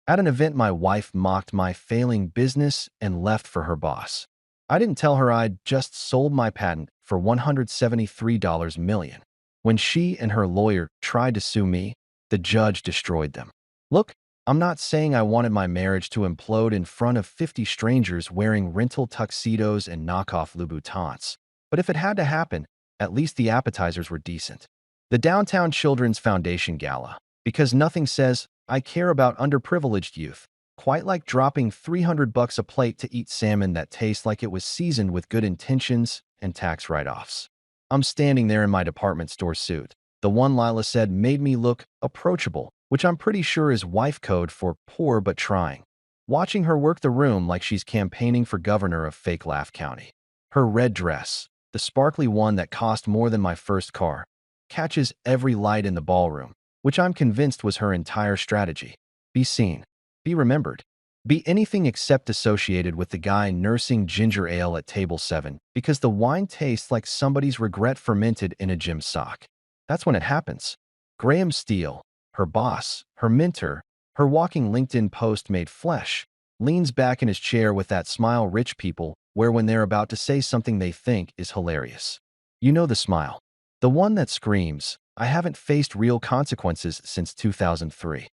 At an event, my wife mocked my failing business and left for her boss. I didn't tell her I'd just sold my patent for $173 million. When she and her lawyer tried to sue me, the judge destroyed them. Look, I'm not saying I wanted my marriage to implode in front of 50 strangers wearing rental tuxedos and knockoff Louboutins. But if it had to happen, at least the appetizers were decent. The Downtown Children's Foundation Gala, because nothing says, I care about underprivileged youth, quite like dropping $300 a plate to eat salmon that tastes like it was seasoned with good intentions and tax write-offs. I'm standing there in my department store suit. The one Lila said made me look approachable, which I'm pretty sure is wife code for poor but trying. Watching her work the room like she's campaigning for governor of Fake Laugh County. Her red dress, the sparkly one that cost more than my first car, catches every light in the ballroom, which I'm convinced was her entire strategy. Be seen, be remembered, be anything except associated with the guy nursing ginger ale at table 7 because the wine tastes like somebody's regret fermented in a gym sock. That's when it happens. Graham Steele, her boss, her mentor, her walking LinkedIn post made flesh, leans back in his chair with that smile rich people wear when they're about to say something they think is hilarious. You know the smile. The one that screams, I haven't faced real consequences since 2003.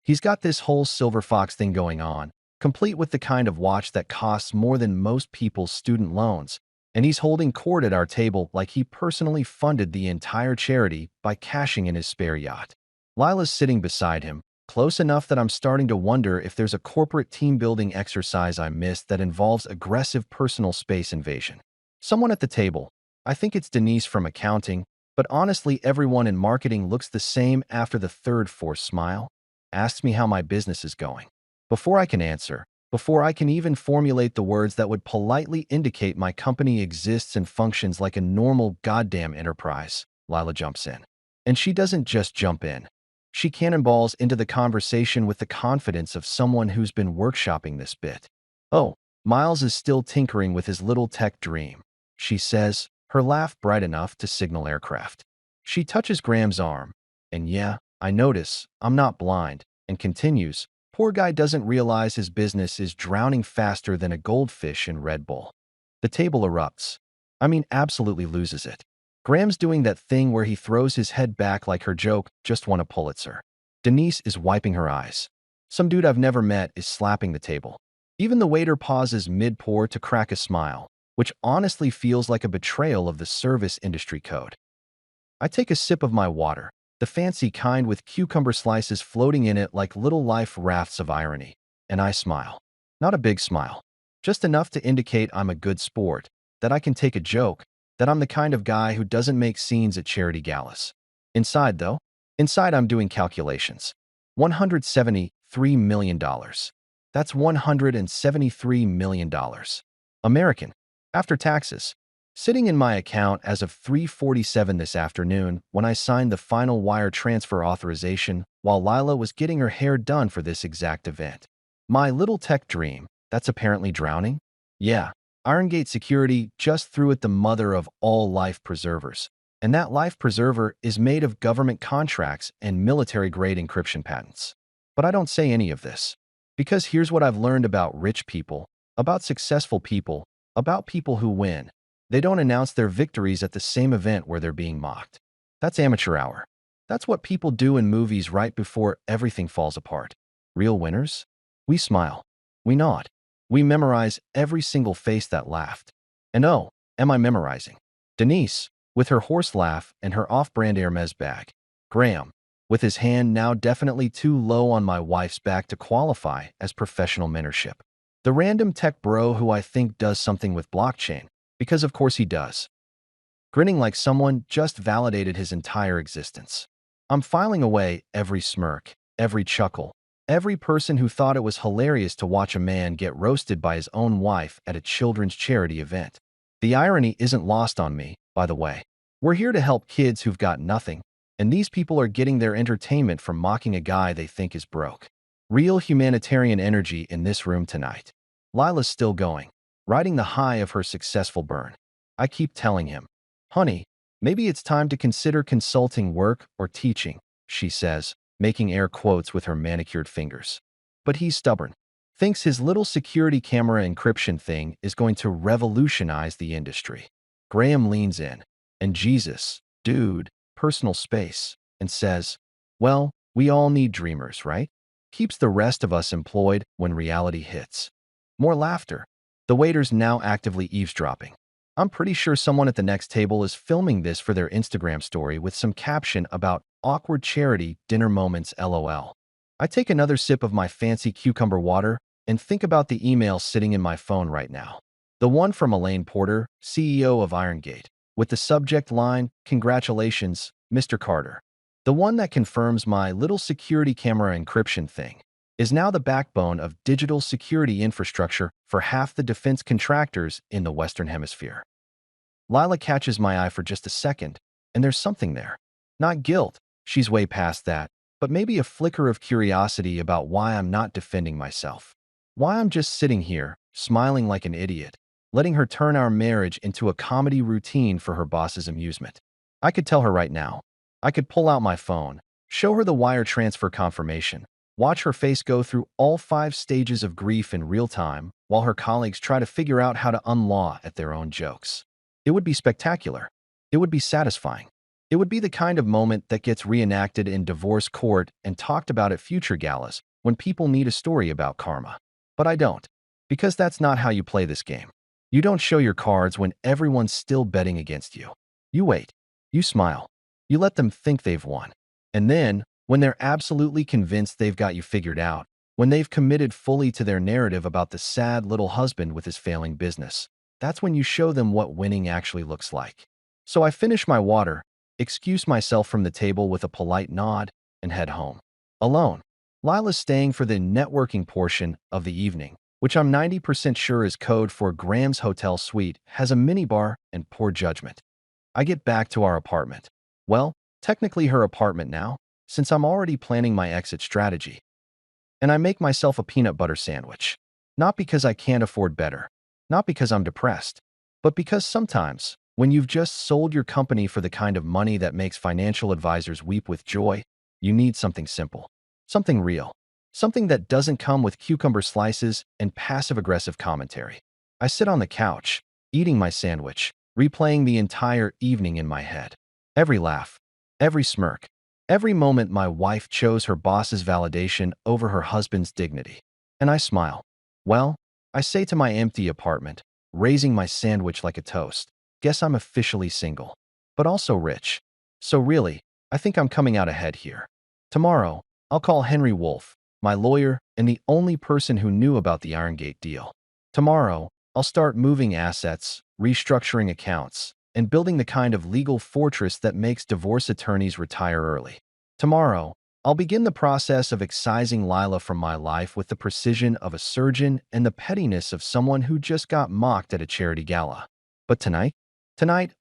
He's got this whole silver fox thing going on, complete with the kind of watch that costs more than most people's student loans, and he's holding court at our table like he personally funded the entire charity by cashing in his spare yacht. Lila's sitting beside him, close enough that I'm starting to wonder if there's a corporate team-building exercise I missed that involves aggressive personal space invasion. Someone at the table, I think it's Denise from accounting, but honestly everyone in marketing looks the same after the third forced smile, asks me how my business is going. Before I can answer, before I can even formulate the words that would politely indicate my company exists and functions like a normal goddamn enterprise, Lila jumps in. And she doesn't just jump in. She cannonballs into the conversation with the confidence of someone who's been workshopping this bit. Oh, Miles is still tinkering with his little tech dream, she says, her laugh bright enough to signal aircraft. She touches Graham's arm, and yeah, I notice, I'm not blind, and continues, poor guy doesn't realize his business is drowning faster than a goldfish in Red Bull. The table erupts. I mean, absolutely loses it. Graham's doing that thing where he throws his head back like her joke just won a Pulitzer. Denise is wiping her eyes. Some dude I've never met is slapping the table. Even the waiter pauses mid-pour to crack a smile, which honestly feels like a betrayal of the service industry code. I take a sip of my water, the fancy kind with cucumber slices floating in it like little life rafts of irony, and I smile. Not a big smile, just enough to indicate I'm a good sport, that I can take a joke, that I'm the kind of guy who doesn't make scenes at charity galas. Inside, though, inside I'm doing calculations. $173 million. That's $173 million. American, after taxes. Sitting in my account as of 3:47 this afternoon when I signed the final wire transfer authorization while Lila was getting her hair done for this exact event. My little tech dream, that's apparently drowning? Yeah, Irongate Security just threw at the mother of all life preservers. And that life preserver is made of government contracts and military-grade encryption patents. But I don't say any of this. Because here's what I've learned about rich people, about successful people, about people who win. They don't announce their victories at the same event where they're being mocked. That's amateur hour. That's what people do in movies right before everything falls apart. Real winners? We smile. We nod. We memorize every single face that laughed. And oh, am I memorizing? Denise, with her horse laugh and her off-brand Hermes bag. Graham, with his hand now definitely too low on my wife's back to qualify as professional mentorship. The random tech bro who I think does something with blockchain, because of course he does. Grinning like someone just validated his entire existence. I'm filing away every smirk, every chuckle, every person who thought it was hilarious to watch a man get roasted by his own wife at a children's charity event. The irony isn't lost on me, by the way. We're here to help kids who've got nothing, and these people are getting their entertainment from mocking a guy they think is broke. Real humanitarian energy in this room tonight. Lila's still going, riding the high of her successful burn. I keep telling him, honey, maybe it's time to consider consulting work or teaching, she says, making air quotes with her manicured fingers. But he's stubborn. Thinks his little security camera encryption thing is going to revolutionize the industry. Graham leans in, and Jesus, dude, personal space, and says, well, we all need dreamers, right? Keeps the rest of us employed when reality hits. More laughter. The waiter's now actively eavesdropping. I'm pretty sure someone at the next table is filming this for their Instagram story with some caption about awkward charity dinner moments LOL. I take another sip of my fancy cucumber water and think about the email sitting in my phone right now. The one from Elaine Porter, CEO of Irongate, with the subject line, "Congratulations, Mr. Carter." The one that confirms my little security camera encryption thing is now the backbone of digital security infrastructure for half the defense contractors in the Western Hemisphere. Lila catches my eye for just a second, and there's something there. Not guilt, she's way past that, but maybe a flicker of curiosity about why I'm not defending myself. Why I'm just sitting here, smiling like an idiot, letting her turn our marriage into a comedy routine for her boss's amusement. I could tell her right now. I could pull out my phone, show her the wire transfer confirmation, watch her face go through all 5 stages of grief in real time while her colleagues try to figure out how to unlaw at their own jokes. It would be spectacular. It would be satisfying. It would be the kind of moment that gets reenacted in divorce court and talked about at future galas when people need a story about karma. But I don't, because that's not how you play this game. You don't show your cards when everyone's still betting against you. You wait. You smile. You let them think they've won. And then, when they're absolutely convinced they've got you figured out, when they've committed fully to their narrative about the sad little husband with his failing business, that's when you show them what winning actually looks like. So I finish my water, excuse myself from the table with a polite nod, and head home. Alone. Lila's staying for the networking portion of the evening, which I'm 90% sure is code for Graham's hotel suite, has a minibar and poor judgment. I get back to our apartment. Well, technically her apartment now, since I'm already planning my exit strategy. And I make myself a peanut butter sandwich. Not because I can't afford better, not because I'm depressed, but because sometimes, when you've just sold your company for the kind of money that makes financial advisors weep with joy, you need something simple, something real, something that doesn't come with cucumber slices and passive-aggressive commentary. I sit on the couch, eating my sandwich, replaying the entire evening in my head. Every laugh, every smirk, every moment my wife chose her boss's validation over her husband's dignity. And I smile. Well, I say to my empty apartment, raising my sandwich like a toast, guess I'm officially single, but also rich. So really, I think I'm coming out ahead here. Tomorrow, I'll call Henry Wolf, my lawyer and the only person who knew about the Irongate deal. Tomorrow, I'll start moving assets, restructuring accounts, and building the kind of legal fortress that makes divorce attorneys retire early. Tomorrow, I'll begin the process of excising Lila from my life with the precision of a surgeon and the pettiness of someone who just got mocked at a charity gala. But tonight,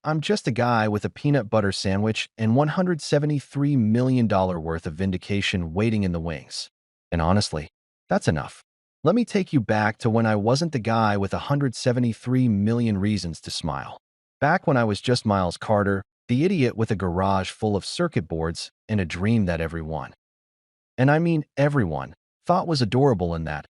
I'm just a guy with a peanut butter sandwich and $173 million worth of vindication waiting in the wings. And honestly, that's enough. Let me take you back to when I wasn't the guy with 173 million reasons to smile. Back when I was just Miles Carter, the idiot with a garage full of circuit boards and a dream that everyone, and I mean everyone, thought was adorable in that,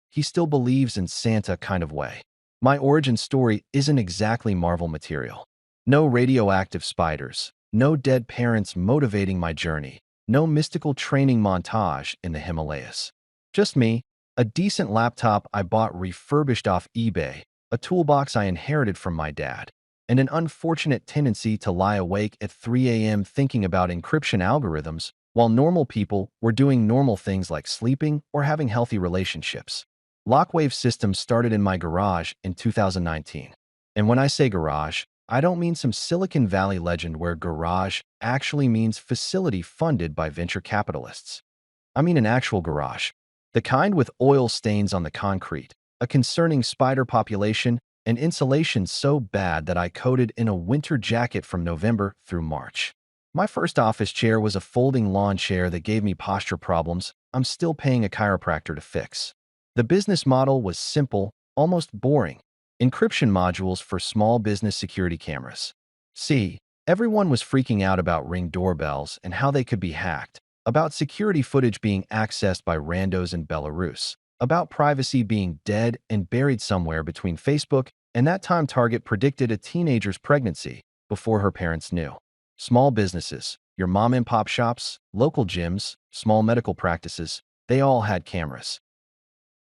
he still believes in Santa kind of way. My origin story isn't exactly Marvel material. No radioactive spiders, no dead parents motivating my journey, no mystical training montage in the Himalayas. Just me, a decent laptop I bought refurbished off eBay, a toolbox I inherited from my dad, and an unfortunate tendency to lie awake at 3 a.m. thinking about encryption algorithms while normal people were doing normal things like sleeping or having healthy relationships. Lockwave systems started in my garage in 2019. And when I say garage, I don't mean some Silicon Valley legend where garage actually means facility funded by venture capitalists. I mean an actual garage, the kind with oil stains on the concrete, a concerning spider population, and insulation so bad that I coded in a winter jacket from November through March. My first office chair was a folding lawn chair that gave me posture problems I'm still paying a chiropractor to fix. The business model was simple, almost boring. Encryption modules for small business security cameras. See, everyone was freaking out about Ring doorbells and how they could be hacked, about security footage being accessed by randos in Belarus, about privacy being dead and buried somewhere between Facebook and that time Target predicted a teenager's pregnancy before her parents knew. Small businesses, your mom and pop shops, local gyms, small medical practices, they all had cameras.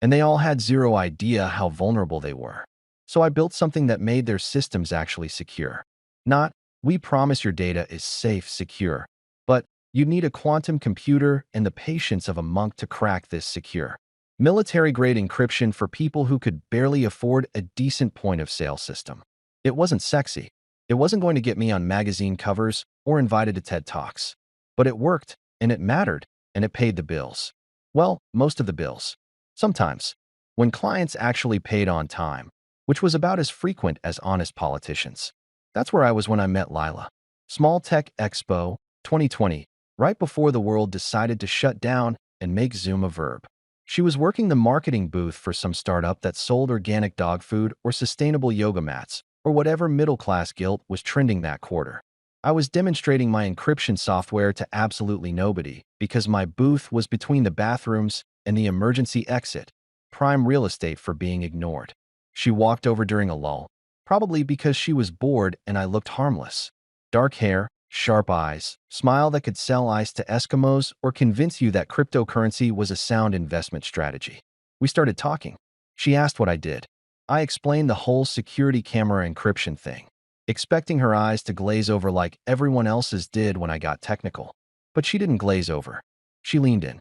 And they all had zero idea how vulnerable they were. So I built something that made their systems actually secure. Not, we promise your data is safe, secure, but you need a quantum computer and the patience of a monk to crack this secure. Military-grade encryption for people who could barely afford a decent point-of-sale system. It wasn't sexy. It wasn't going to get me on magazine covers or invited to TED Talks. But it worked, and it mattered, and it paid the bills. Well, most of the bills. Sometimes, when clients actually paid on time, which was about as frequent as honest politicians. That's where I was when I met Lila. Small Tech Expo 2020, right before the world decided to shut down and make Zoom a verb. She was working the marketing booth for some startup that sold organic dog food or sustainable yoga mats, or whatever middle-class guilt was trending that quarter. I was demonstrating my encryption software to absolutely nobody because my booth was between the bathrooms and the emergency exit, prime real estate for being ignored. She walked over during a lull, probably because she was bored and I looked harmless. Dark hair, sharp eyes, smile that could sell ice to Eskimos or convince you that cryptocurrency was a sound investment strategy. We started talking. She asked what I did. I explained the whole security camera encryption thing, expecting her eyes to glaze over like everyone else's did when I got technical. But she didn't glaze over. She leaned in.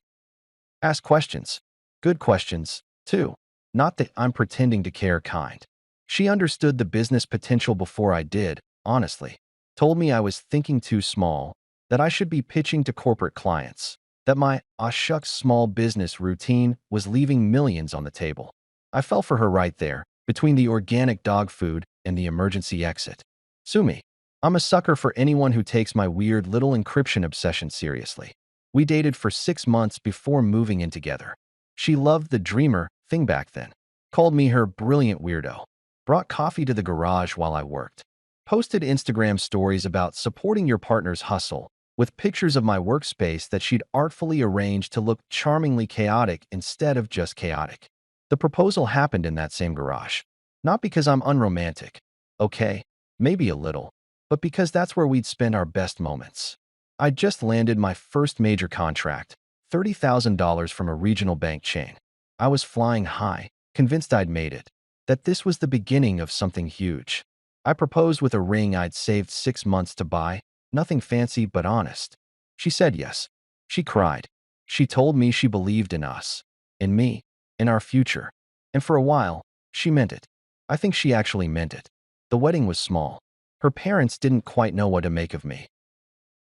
Ask questions. Good questions, too. Not that I'm pretending to care kind. She understood the business potential before I did, honestly. Told me I was thinking too small, that I should be pitching to corporate clients, that my "aw shucks" small business routine was leaving millions on the table. I fell for her right there, between the organic dog food and the emergency exit. Sue me. I'm a sucker for anyone who takes my weird little encryption obsession seriously. We dated for 6 months before moving in together. She loved the dreamer thing back then. Called me her brilliant weirdo. Brought coffee to the garage while I worked. Posted Instagram stories about supporting your partner's hustle, with pictures of my workspace that she'd artfully arranged to look charmingly chaotic instead of just chaotic. The proposal happened in that same garage. Not because I'm unromantic. Okay, maybe a little. But because that's where we'd spend our best moments. I'd just landed my first major contract, $30,000 from a regional bank chain. I was flying high, convinced I'd made it, that this was the beginning of something huge. I proposed with a ring I'd saved 6 months to buy, nothing fancy but honest. She said yes. She cried. She told me she believed in us, in me, in our future. And for a while, she meant it. I think she actually meant it. The wedding was small. Her parents didn't quite know what to make of me.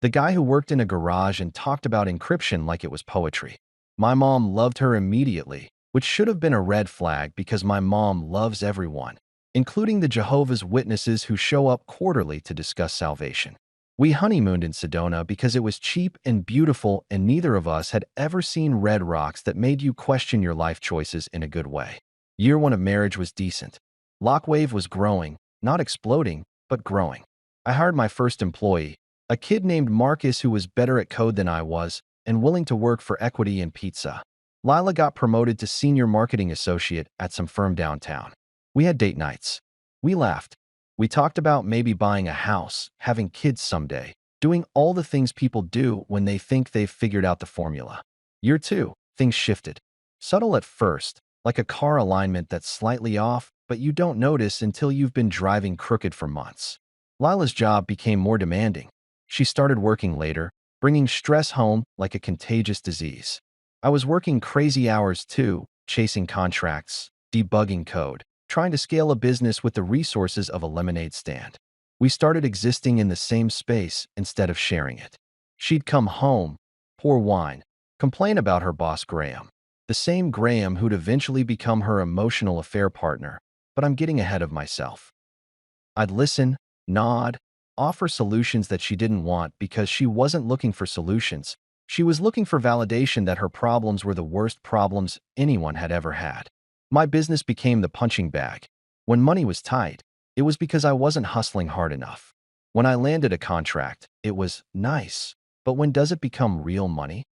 The guy who worked in a garage and talked about encryption like it was poetry. My mom loved her immediately, which should have been a red flag because my mom loves everyone, including the Jehovah's Witnesses who show up quarterly to discuss salvation. We honeymooned in Sedona because it was cheap and beautiful and neither of us had ever seen red rocks that made you question your life choices in a good way. Year 1 of marriage was decent. Lockwave was growing, not exploding, but growing. I hired my first employee, a kid named Marcus who was better at code than I was and willing to work for equity and pizza. Lila got promoted to senior marketing associate at some firm downtown. We had date nights. We laughed. We talked about maybe buying a house, having kids someday, doing all the things people do when they think they've figured out the formula. Year 2, things shifted. Subtle at first, like a car alignment that's slightly off, but you don't notice until you've been driving crooked for months. Lila's job became more demanding. She started working later, bringing stress home like a contagious disease. I was working crazy hours too, chasing contracts, debugging code, trying to scale a business with the resources of a lemonade stand. We started existing in the same space instead of sharing it. She'd come home, pour wine, complain about her boss Graham, the same Graham who'd eventually become her emotional affair partner, but I'm getting ahead of myself. I'd listen, nod, offer solutions that she didn't want because she wasn't looking for solutions. She was looking for validation that her problems were the worst problems anyone had ever had. My business became the punching bag. When money was tight, it was because I wasn't hustling hard enough. When I landed a contract, it was nice. But when does it become real money?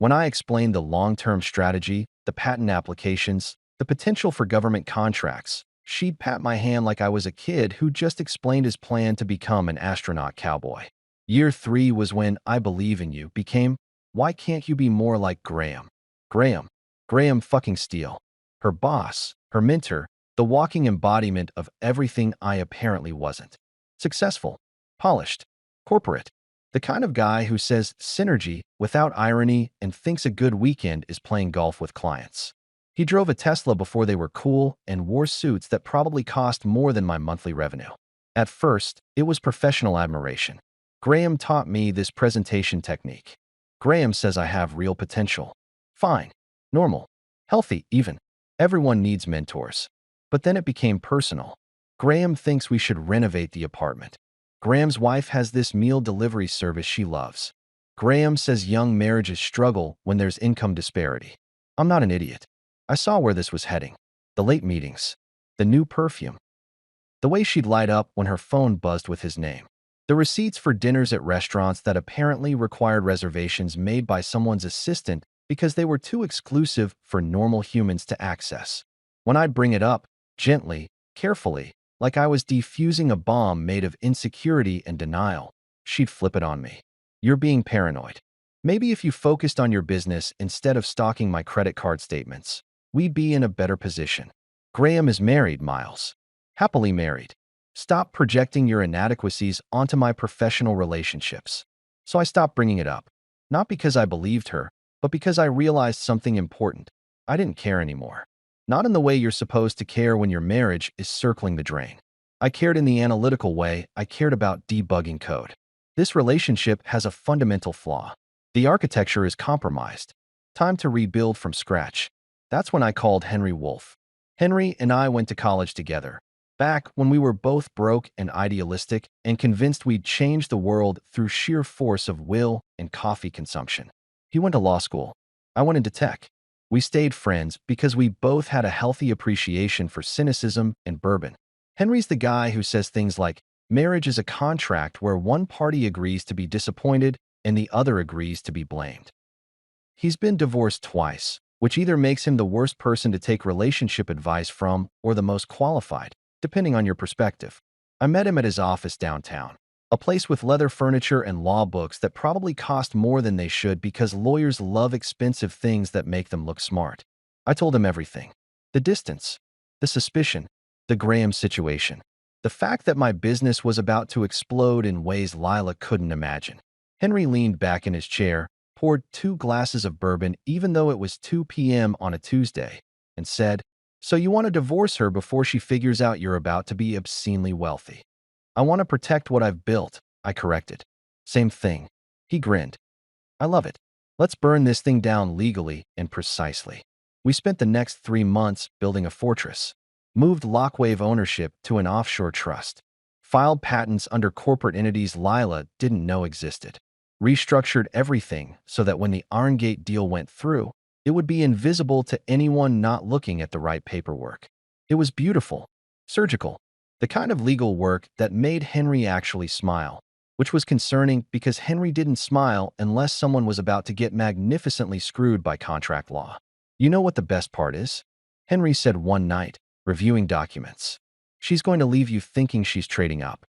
When I explained the long-term strategy, the patent applications, the potential for government contracts, she'd pat my hand like I was a kid who just explained his plan to become an astronaut cowboy. Year 3 was when "I believe in you" became "Why can't you be more like Graham?" Graham. Graham fucking Steele. Her boss, her mentor, the walking embodiment of everything I apparently wasn't. Successful, polished, corporate. The kind of guy who says synergy without irony and thinks a good weekend is playing golf with clients. He drove a Tesla before they were cool and wore suits that probably cost more than my monthly revenue. At first, it was professional admiration. Graham taught me this presentation technique. Graham says I have real potential. Fine. Normal. Healthy, even. Everyone needs mentors. But then it became personal. Graham thinks we should renovate the apartment. Graham's wife has this meal delivery service she loves. Graham says young marriages struggle when there's income disparity. I'm not an idiot. I saw where this was heading. The late meetings. The new perfume. The way she'd light up when her phone buzzed with his name. The receipts for dinners at restaurants that apparently required reservations made by someone's assistant because they were too exclusive for normal humans to access. When I'd bring it up, gently, carefully, like I was defusing a bomb made of insecurity and denial, she'd flip it on me. You're being paranoid. Maybe if you focused on your business instead of stalking my credit card statements, we'd be in a better position. Graham is married, Miles. Happily married. Stop projecting your inadequacies onto my professional relationships. So I stopped bringing it up. Not because I believed her, but because I realized something important. I didn't care anymore. Not in the way you're supposed to care when your marriage is circling the drain. I cared in the analytical way. I cared about debugging code. This relationship has a fundamental flaw. The architecture is compromised. Time to rebuild from scratch. That's when I called Henry Wolf. Henry and I went to college together. Back when we were both broke and idealistic and convinced we'd change the world through sheer force of will and coffee consumption. He went to law school. I went into tech. We stayed friends because we both had a healthy appreciation for cynicism and bourbon. Henry's the guy who says things like, marriage is a contract where one party agrees to be disappointed and the other agrees to be blamed. He's been divorced twice, which either makes him the worst person to take relationship advice from or the most qualified, depending on your perspective. I met him at his office downtown, a place with leather furniture and law books that probably cost more than they should because lawyers love expensive things that make them look smart. I told him everything. The distance, the suspicion, the Graham situation, the fact that my business was about to explode in ways Lila couldn't imagine. Henry leaned back in his chair, poured 2 glasses of bourbon even though it was 2 p.m. on a Tuesday, and said, "So you want to divorce her before she figures out you're about to be obscenely wealthy?" "I want to protect what I've built," I corrected. "Same thing." He grinned. "I love it. Let's burn this thing down legally and precisely." We spent the next 3 months building a fortress, moved Lockwave ownership to an offshore trust, filed patents under corporate entities Lila didn't know existed, restructured everything so that when the Arngate deal went through, it would be invisible to anyone not looking at the right paperwork. It was beautiful, surgical, the kind of legal work that made Henry actually smile, which was concerning because Henry didn't smile unless someone was about to get magnificently screwed by contract law. "You know what the best part is?" Henry said one night, reviewing documents. "She's going to leave you thinking she's trading up.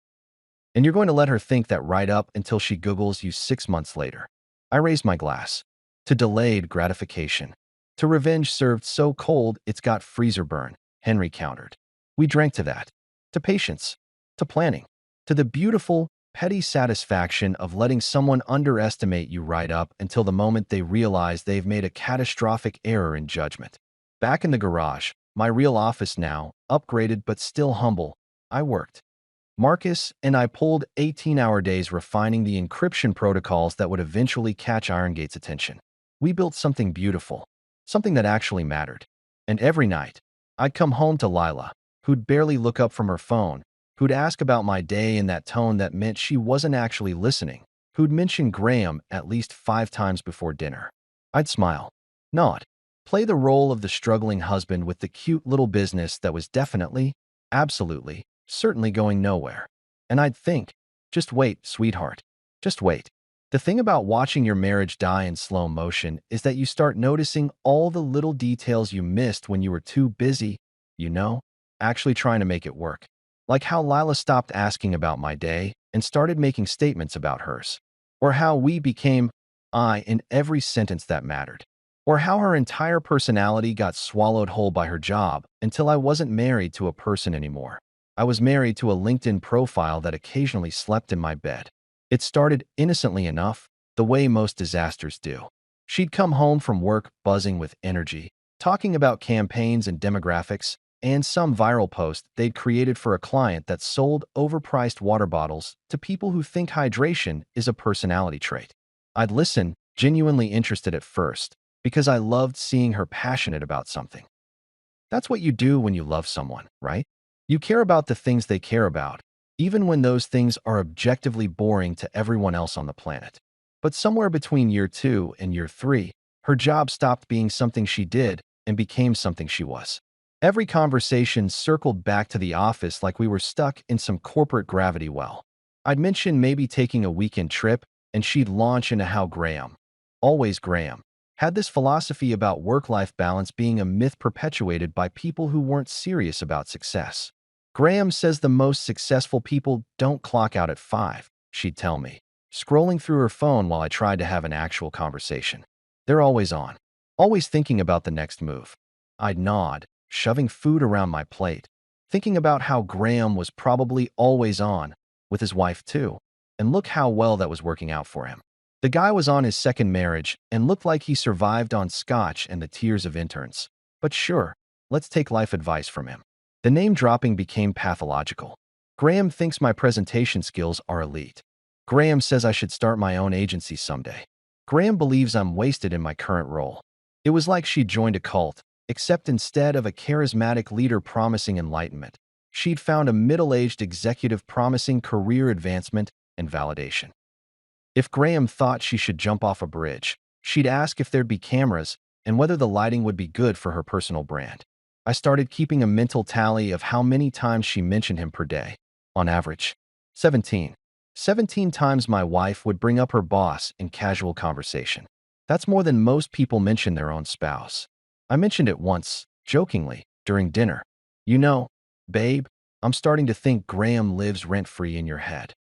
And you're going to let her think that right up until she Googles you 6 months later." I raised my glass. To delayed gratification. To revenge served so cold it's got freezer burn, Henry countered. We drank to that. To patience. To planning. To the beautiful, petty satisfaction of letting someone underestimate you right up until the moment they realize they've made a catastrophic error in judgment. Back in the garage, my real office now, upgraded but still humble, I worked. Marcus and I pulled 18-hour days refining the encryption protocols that would eventually catch Irongate's attention. We built something beautiful, something that actually mattered. And every night, I'd come home to Lila, who'd barely look up from her phone, who'd ask about my day in that tone that meant she wasn't actually listening, who'd mention Graham at least 5 times before dinner. I'd smile, nod, play the role of the struggling husband with the cute little business that was definitely, absolutely, certainly going nowhere. And I'd think, just wait, sweetheart. Just wait. The thing about watching your marriage die in slow motion is that you start noticing all the little details you missed when you were too busy, you know, actually trying to make it work. Like how Lila stopped asking about my day and started making statements about hers. Or how we became I in every sentence that mattered. Or how her entire personality got swallowed whole by her job until I wasn't married to a person anymore. I was married to a LinkedIn profile that occasionally slept in my bed. It started innocently enough, the way most disasters do. She'd come home from work buzzing with energy, talking about campaigns and demographics, and some viral post they'd created for a client that sold overpriced water bottles to people who think hydration is a personality trait. I'd listen, genuinely interested at first, because I loved seeing her passionate about something. That's what you do when you love someone, right? You care about the things they care about, even when those things are objectively boring to everyone else on the planet. But somewhere between year 2 and year 3, her job stopped being something she did and became something she was. Every conversation circled back to the office like we were stuck in some corporate gravity well. I'd mention maybe taking a weekend trip, and she'd launch into how Graham, always Graham, had this philosophy about work-life balance being a myth perpetuated by people who weren't serious about success. Graham says the most successful people don't clock out at 5, she'd tell me, scrolling through her phone while I tried to have an actual conversation. They're always on, always thinking about the next move. I'd nod, shoving food around my plate, thinking about how Graham was probably always on, with his wife too, and look how well that was working out for him. The guy was on his second marriage and looked like he survived on scotch and the tears of interns. But sure, let's take life advice from him. The name dropping became pathological. Graham thinks my presentation skills are elite. Graham says I should start my own agency someday. Graham believes I'm wasted in my current role. It was like she'd joined a cult, except instead of a charismatic leader promising enlightenment, she'd found a middle-aged executive promising career advancement and validation. If Graham thought she should jump off a bridge, she'd ask if there'd be cameras and whether the lighting would be good for her personal brand. I started keeping a mental tally of how many times she mentioned him per day. On average, 17. 17 times my wife would bring up her boss in casual conversation. That's more than most people mention their own spouse. I mentioned it once, jokingly, during dinner. You know, babe, I'm starting to think Graham lives rent-free in your head.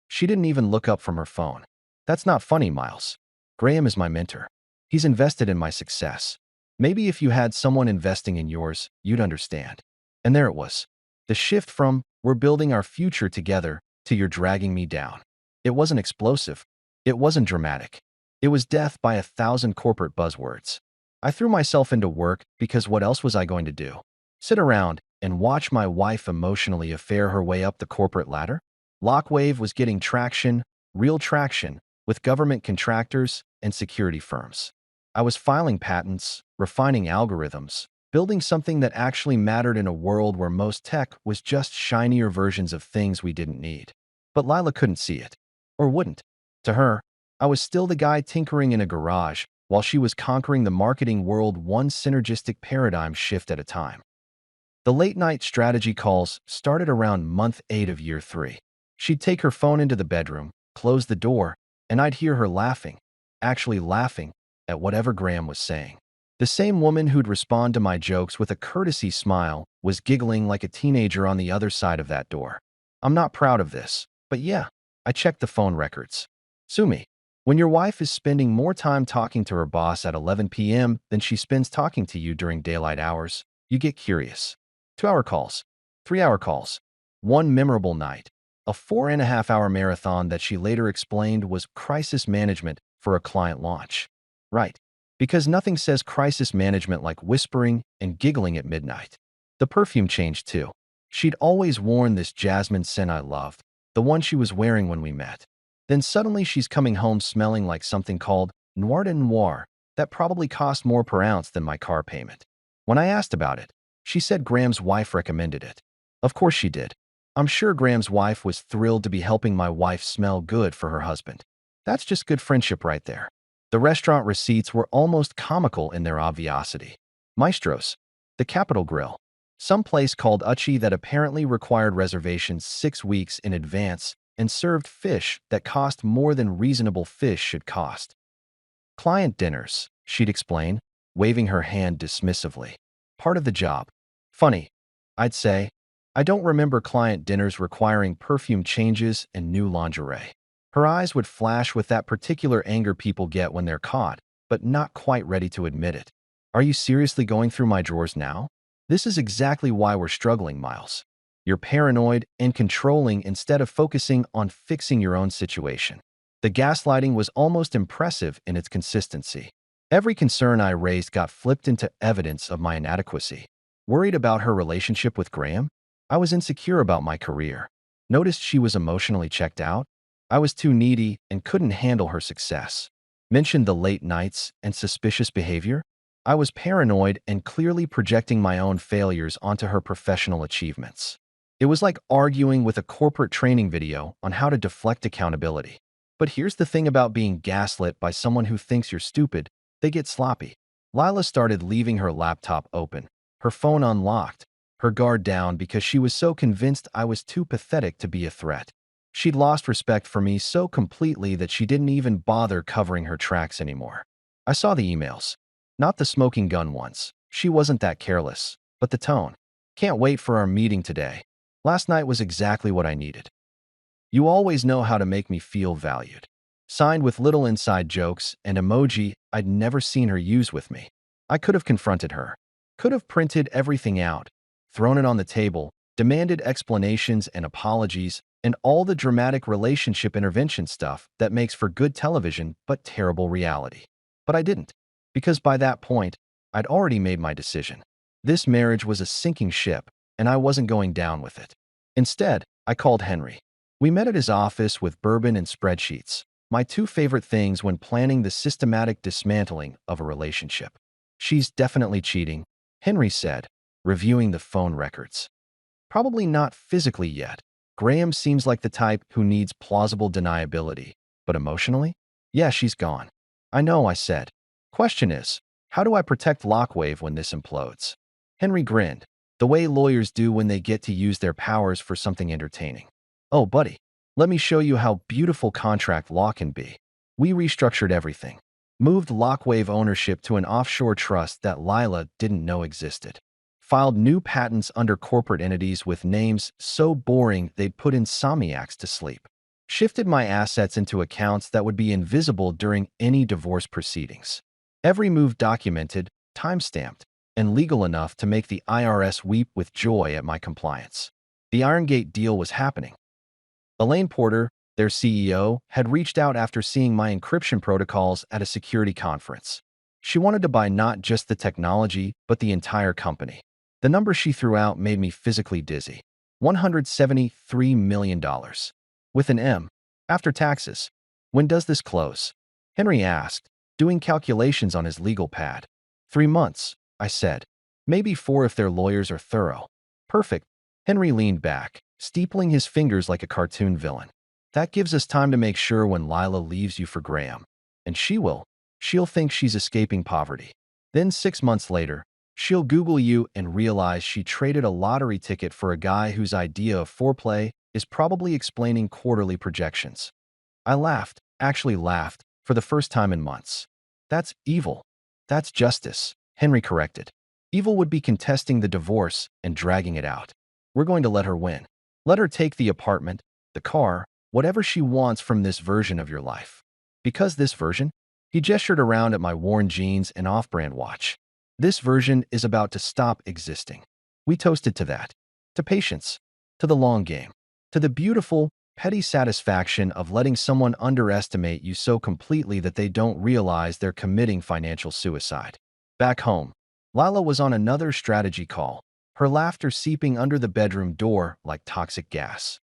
She didn't even look up from her phone. That's not funny, Miles. Graham is my mentor. He's invested in my success. Maybe if you had someone investing in yours, you'd understand. And there it was. The shift from, we're building our future together, to you're dragging me down. It wasn't explosive. It wasn't dramatic. It was death by 1,000 corporate buzzwords. I threw myself into work because what else was I going to do? Sit around and watch my wife emotionally affair her way up the corporate ladder? Lockwave was getting traction, real traction, with government contractors and security firms. I was filing patents, refining algorithms, building something that actually mattered in a world where most tech was just shinier versions of things we didn't need. But Lila couldn't see it. Or wouldn't. To her, I was still the guy tinkering in a garage while she was conquering the marketing world one synergistic paradigm shift at a time. The late-night strategy calls started around month 8 of year 3. She'd take her phone into the bedroom, close the door, and I'd hear her laughing, actually laughing, at whatever Graham was saying. The same woman who'd respond to my jokes with a courtesy smile was giggling like a teenager on the other side of that door. I'm not proud of this, but yeah, I checked the phone records. Sue me. When your wife is spending more time talking to her boss at 11 p.m. than she spends talking to you during daylight hours, you get curious. 2-hour calls, 3-hour calls, one memorable night, a 4.5-hour marathon that she later explained was crisis management for a client launch. Right, because nothing says crisis management like whispering and giggling at midnight. The perfume changed too. She'd always worn this jasmine scent I loved, the one she was wearing when we met. Then suddenly she's coming home smelling like something called Noir de Noir that probably cost more per ounce than my car payment. When I asked about it, she said Graham's wife recommended it. Of course she did. I'm sure Graham's wife was thrilled to be helping my wife smell good for her husband. That's just good friendship right there. The restaurant receipts were almost comical in their obviosity. Maestro's, the Capitol Grill, some place called Uchi that apparently required reservations 6 weeks in advance and served fish that cost more than reasonable fish should cost. Client dinners, she'd explain, waving her hand dismissively. Part of the job. Funny, I'd say. I don't remember client dinners requiring perfume changes and new lingerie. Her eyes would flash with that particular anger people get when they're caught, but not quite ready to admit it. Are you seriously going through my drawers now? This is exactly why we're struggling, Miles. You're paranoid and controlling instead of focusing on fixing your own situation. The gaslighting was almost impressive in its consistency. Every concern I raised got flipped into evidence of my inadequacy. Worried about her relationship with Graham? I was insecure about my career. Noticed she was emotionally checked out? I was too needy and couldn't handle her success. Mentioned the late nights and suspicious behavior? I was paranoid and clearly projecting my own failures onto her professional achievements. It was like arguing with a corporate training video on how to deflect accountability. But here's the thing about being gaslit by someone who thinks you're stupid: they get sloppy. Lila started leaving her laptop open, her phone unlocked, her guard down because she was so convinced I was too pathetic to be a threat. She'd lost respect for me so completely that she didn't even bother covering her tracks anymore. I saw the emails. Not the smoking gun ones. She wasn't that careless. But the tone. Can't wait for our meeting today. Last night was exactly what I needed. You always know how to make me feel valued. Signed with little inside jokes and emoji I'd never seen her use with me. I could have confronted her. Could have printed everything out, thrown it on the table, demanded explanations and apologies, and all the dramatic relationship intervention stuff that makes for good television but terrible reality. But I didn't, because by that point, I'd already made my decision. This marriage was a sinking ship, and I wasn't going down with it. Instead, I called Henry. We met at his office with bourbon and spreadsheets, my two favorite things when planning the systematic dismantling of a relationship. She's definitely cheating, Henry said, reviewing the phone records. Probably not physically yet. Graham seems like the type who needs plausible deniability, but emotionally? Yeah, she's gone. I know, I said. Question is, how do I protect Lockwave when this implodes? Henry grinned, the way lawyers do when they get to use their powers for something entertaining. Oh, buddy, let me show you how beautiful contract law can be. We restructured everything. Moved Lockwave ownership to an offshore trust that Lila didn't know existed. Filed new patents under corporate entities with names so boring they'd put insomniacs to sleep. Shifted my assets into accounts that would be invisible during any divorce proceedings. Every move documented, time-stamped, and legal enough to make the IRS weep with joy at my compliance. The Irongate deal was happening. Elaine Porter, their CEO, had reached out after seeing my encryption protocols at a security conference. She wanted to buy not just the technology, but the entire company. The number she threw out made me physically dizzy. $173 million. With an M. After taxes. When does this close? Henry asked, doing calculations on his legal pad. 3 months, I said. Maybe 4 if their lawyers are thorough. Perfect. Henry leaned back, steepling his fingers like a cartoon villain. That gives us time to make sure when Lila leaves you for Graham. And she will. She'll think she's escaping poverty. Then 6 months later, she'll Google you and realize she traded a lottery ticket for a guy whose idea of foreplay is probably explaining quarterly projections. I laughed, actually laughed, for the first time in months. That's evil. That's justice, Henry corrected. Evil would be contesting the divorce and dragging it out. We're going to let her win. Let her take the apartment, the car, whatever she wants from this version of your life. Because this version? He gestured around at my worn jeans and off-brand watch. This version is about to stop existing. We toasted to that. To patience. To the long game. To the beautiful, petty satisfaction of letting someone underestimate you so completely that they don't realize they're committing financial suicide. Back home, Lila was on another strategy call, her laughter seeping under the bedroom door like toxic gas.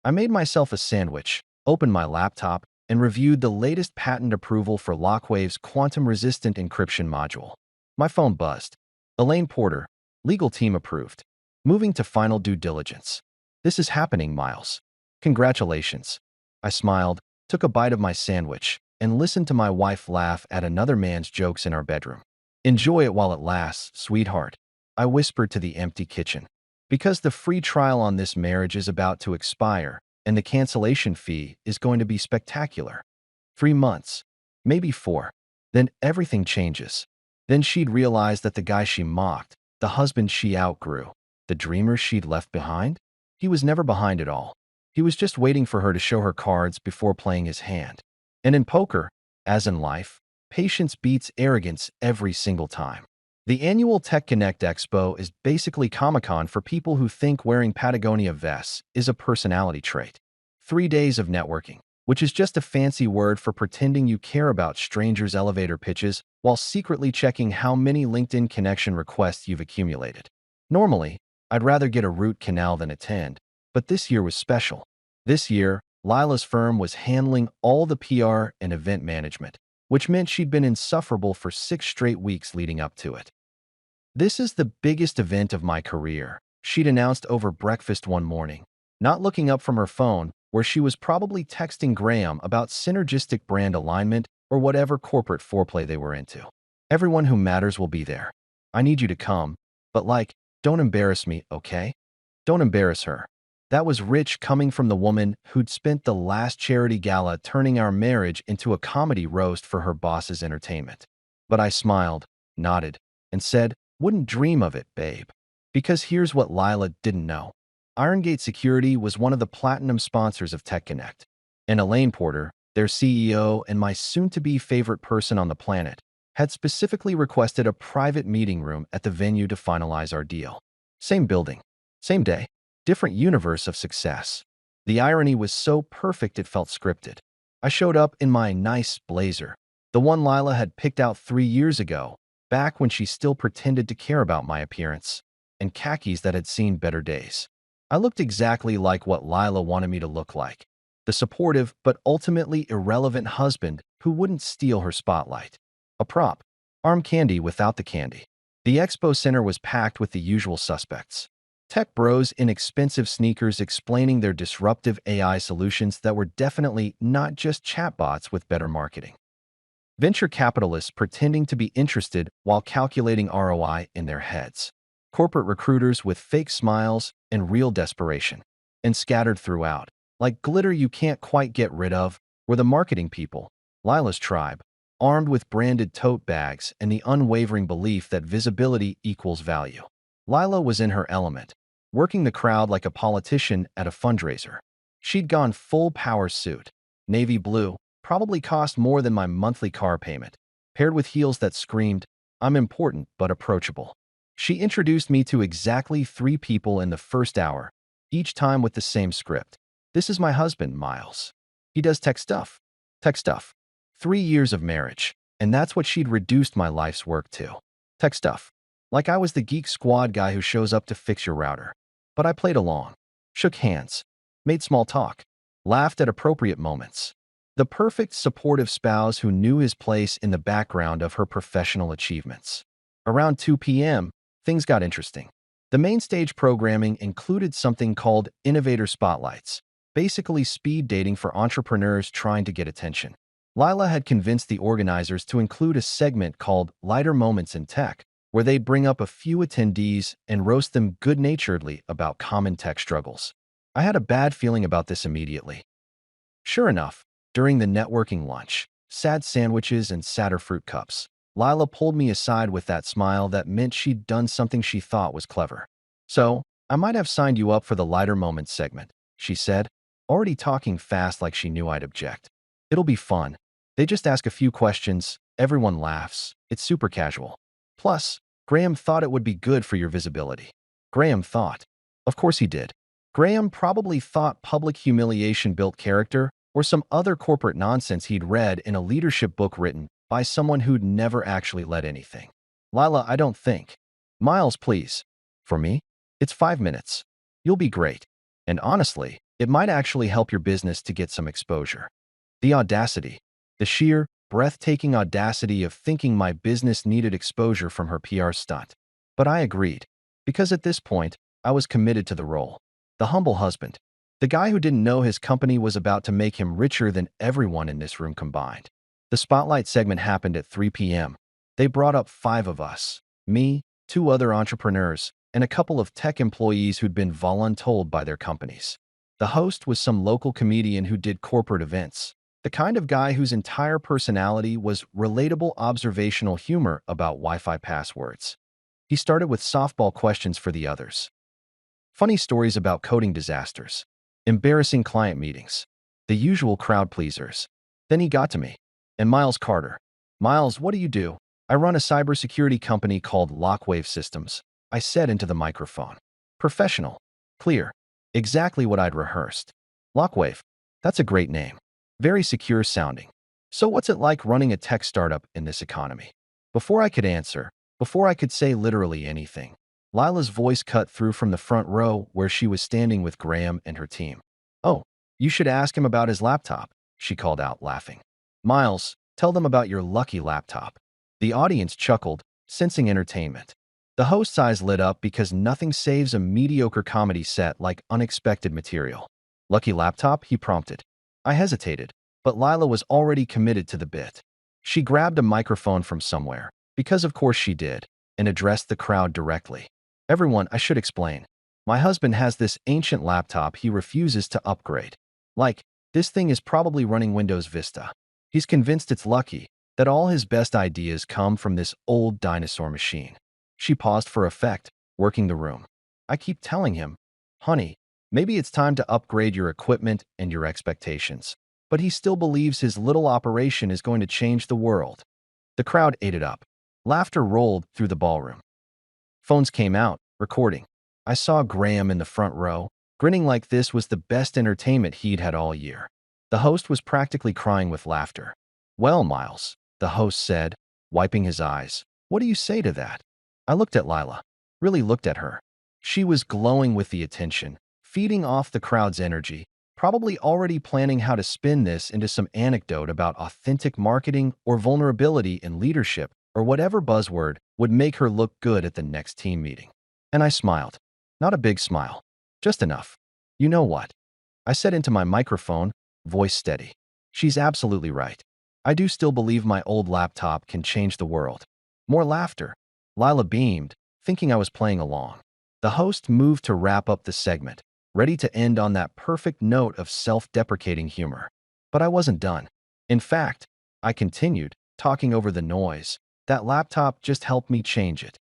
I made myself a sandwich, opened my laptop, and reviewed the latest patent approval for Lockwave's quantum-resistant encryption module. My phone buzzed. Elaine Porter, legal team approved. Moving to final due diligence. This is happening, Miles. Congratulations. I smiled, took a bite of my sandwich, and listened to my wife laugh at another man's jokes in our bedroom. Enjoy it while it lasts, sweetheart, I whispered to the empty kitchen. Because the free trial on this marriage is about to expire, and the cancellation fee is going to be spectacular. 3 months, maybe 4. Then everything changes. Then she'd realize that the guy she mocked, the husband she outgrew, the dreamer she'd left behind, he was never behind at all. He was just waiting for her to show her cards before playing his hand. And in poker, as in life, patience beats arrogance every single time. The annual Tech Connect Expo is basically Comic-Con for people who think wearing Patagonia vests is a personality trait. 3 days of networking, which is just a fancy word for pretending you care about strangers' elevator pitches while secretly checking how many LinkedIn connection requests you've accumulated. Normally, I'd rather get a root canal than attend, but this year was special. This year, Lila's firm was handling all the PR and event management, which meant she'd been insufferable for 6 straight weeks leading up to it. "This is the biggest event of my career," she'd announced over breakfast one morning, not looking up from her phone, where she was probably texting Graham about synergistic brand alignment or whatever corporate foreplay they were into. "Everyone who matters will be there. I need you to come, but don't embarrass me, okay? Don't embarrass her." That was rich coming from the woman who'd spent the last charity gala turning our marriage into a comedy roast for her boss's entertainment. But I smiled, nodded, and said, "Wouldn't dream of it, babe." Because here's what Lila didn't know. Irongate Security was one of the platinum sponsors of Tech Connect, and Elaine Porter, their CEO and my soon-to-be favorite person on the planet, had specifically requested a private meeting room at the venue to finalize our deal. Same building, same day, different universe of success. The irony was so perfect it felt scripted. I showed up in my nice blazer, the one Lila had picked out 3 years ago, back when she still pretended to care about my appearance, and khakis that had seen better days. I looked exactly like what Lila wanted me to look like, the supportive but ultimately irrelevant husband who wouldn't steal her spotlight. A prop, arm candy without the candy. The expo center was packed with the usual suspects. Tech bros in expensive sneakers explaining their disruptive AI solutions that were definitely not just chatbots with better marketing. Venture capitalists pretending to be interested while calculating ROI in their heads. Corporate recruiters with fake smiles and real desperation. And scattered throughout, like glitter you can't quite get rid of, were the marketing people, Lila's tribe, armed with branded tote bags and the unwavering belief that visibility equals value. Lila was in her element, working the crowd like a politician at a fundraiser. She'd gone full power suit, navy blue, probably cost more than my monthly car payment, paired with heels that screamed, "I'm important but approachable." She introduced me to exactly 3 people in the first hour, each time with the same script. "This is my husband, Miles. He does tech stuff." Tech stuff. 3 years of marriage, and that's what she'd reduced my life's work to. Tech stuff. Like I was the geek squad guy who shows up to fix your router. But I played along, shook hands, made small talk, laughed at appropriate moments. The perfect supportive spouse who knew his place in the background of her professional achievements. Around 2 p.m., things got interesting. The main stage programming included something called Innovator Spotlights, basically speed dating for entrepreneurs trying to get attention. Lila had convinced the organizers to include a segment called Lighter Moments in Tech, where they'd bring up a few attendees and roast them good-naturedly about common tech struggles. I had a bad feeling about this immediately. Sure enough, during the networking lunch, sad sandwiches and sadder fruit cups, Lila pulled me aside with that smile that meant she'd done something she thought was clever. "So, I might have signed you up for the Lighter Moments segment," she said, already talking fast like she knew I'd object. "It'll be fun. They just ask a few questions, everyone laughs, it's super casual. Plus, Graham thought it would be good for your visibility." Graham thought. Of course he did. Graham probably thought public humiliation built character or some other corporate nonsense he'd read in a leadership book written by someone who'd never actually led anything. "Lila, I don't think." "Miles, please." "For me? It's 5 minutes. You'll be great. And honestly, it might actually help your business to get some exposure." The audacity. The sheer, breathtaking audacity of thinking my business needed exposure from her PR stunt. But I agreed, because at this point, I was committed to the role. The humble husband. The guy who didn't know his company was about to make him richer than everyone in this room combined. The spotlight segment happened at 3 p.m. They brought up 5 of us, me, 2 other entrepreneurs, and a couple of tech employees who'd been voluntold by their companies. The host was some local comedian who did corporate events, the kind of guy whose entire personality was relatable observational humor about Wi-Fi passwords. He started with softball questions for the others, funny stories about coding disasters, embarrassing client meetings, the usual crowd pleasers. Then he got to me. And Miles Carter. Miles, what do you do? I run a cybersecurity company called Lockwave Systems, I said into the microphone. Professional. Clear. Exactly what I'd rehearsed. Lockwave. That's a great name. Very secure sounding. So what's it like running a tech startup in this economy? Before I could answer, before I could say literally anything, Lila's voice cut through from the front row where she was standing with Graham and her team. Oh, you should ask him about his laptop, she called out, laughing. Miles, tell them about your lucky laptop. The audience chuckled, sensing entertainment. The host's eyes lit up because nothing saves a mediocre comedy set like unexpected material. Lucky laptop, he prompted. I hesitated, but Lila was already committed to the bit. She grabbed a microphone from somewhere, because of course she did, and addressed the crowd directly. Everyone, I should explain. My husband has this ancient laptop he refuses to upgrade. Like, this thing is probably running Windows Vista. He's convinced it's lucky, that all his best ideas come from this old dinosaur machine. She paused for effect, working the room. I keep telling him, honey, maybe it's time to upgrade your equipment and your expectations. But he still believes his little operation is going to change the world. The crowd ate it up. Laughter rolled through the ballroom. Phones came out, recording. I saw Graham in the front row, grinning like this was the best entertainment he'd had all year. The host was practically crying with laughter. Well, Miles, the host said, wiping his eyes, what do you say to that? I looked at Lila, really looked at her. She was glowing with the attention, feeding off the crowd's energy, probably already planning how to spin this into some anecdote about authentic marketing or vulnerability in leadership or whatever buzzword would make her look good at the next team meeting. And I smiled. Not a big smile, just enough. You know what? I said into my microphone, voice steady. She's absolutely right. I do still believe my old laptop can change the world. More laughter. Lila beamed, thinking I was playing along. The host moved to wrap up the segment, ready to end on that perfect note of self-deprecating humor. But I wasn't done. In fact, I continued, talking over the noise. That laptop just helped me change it.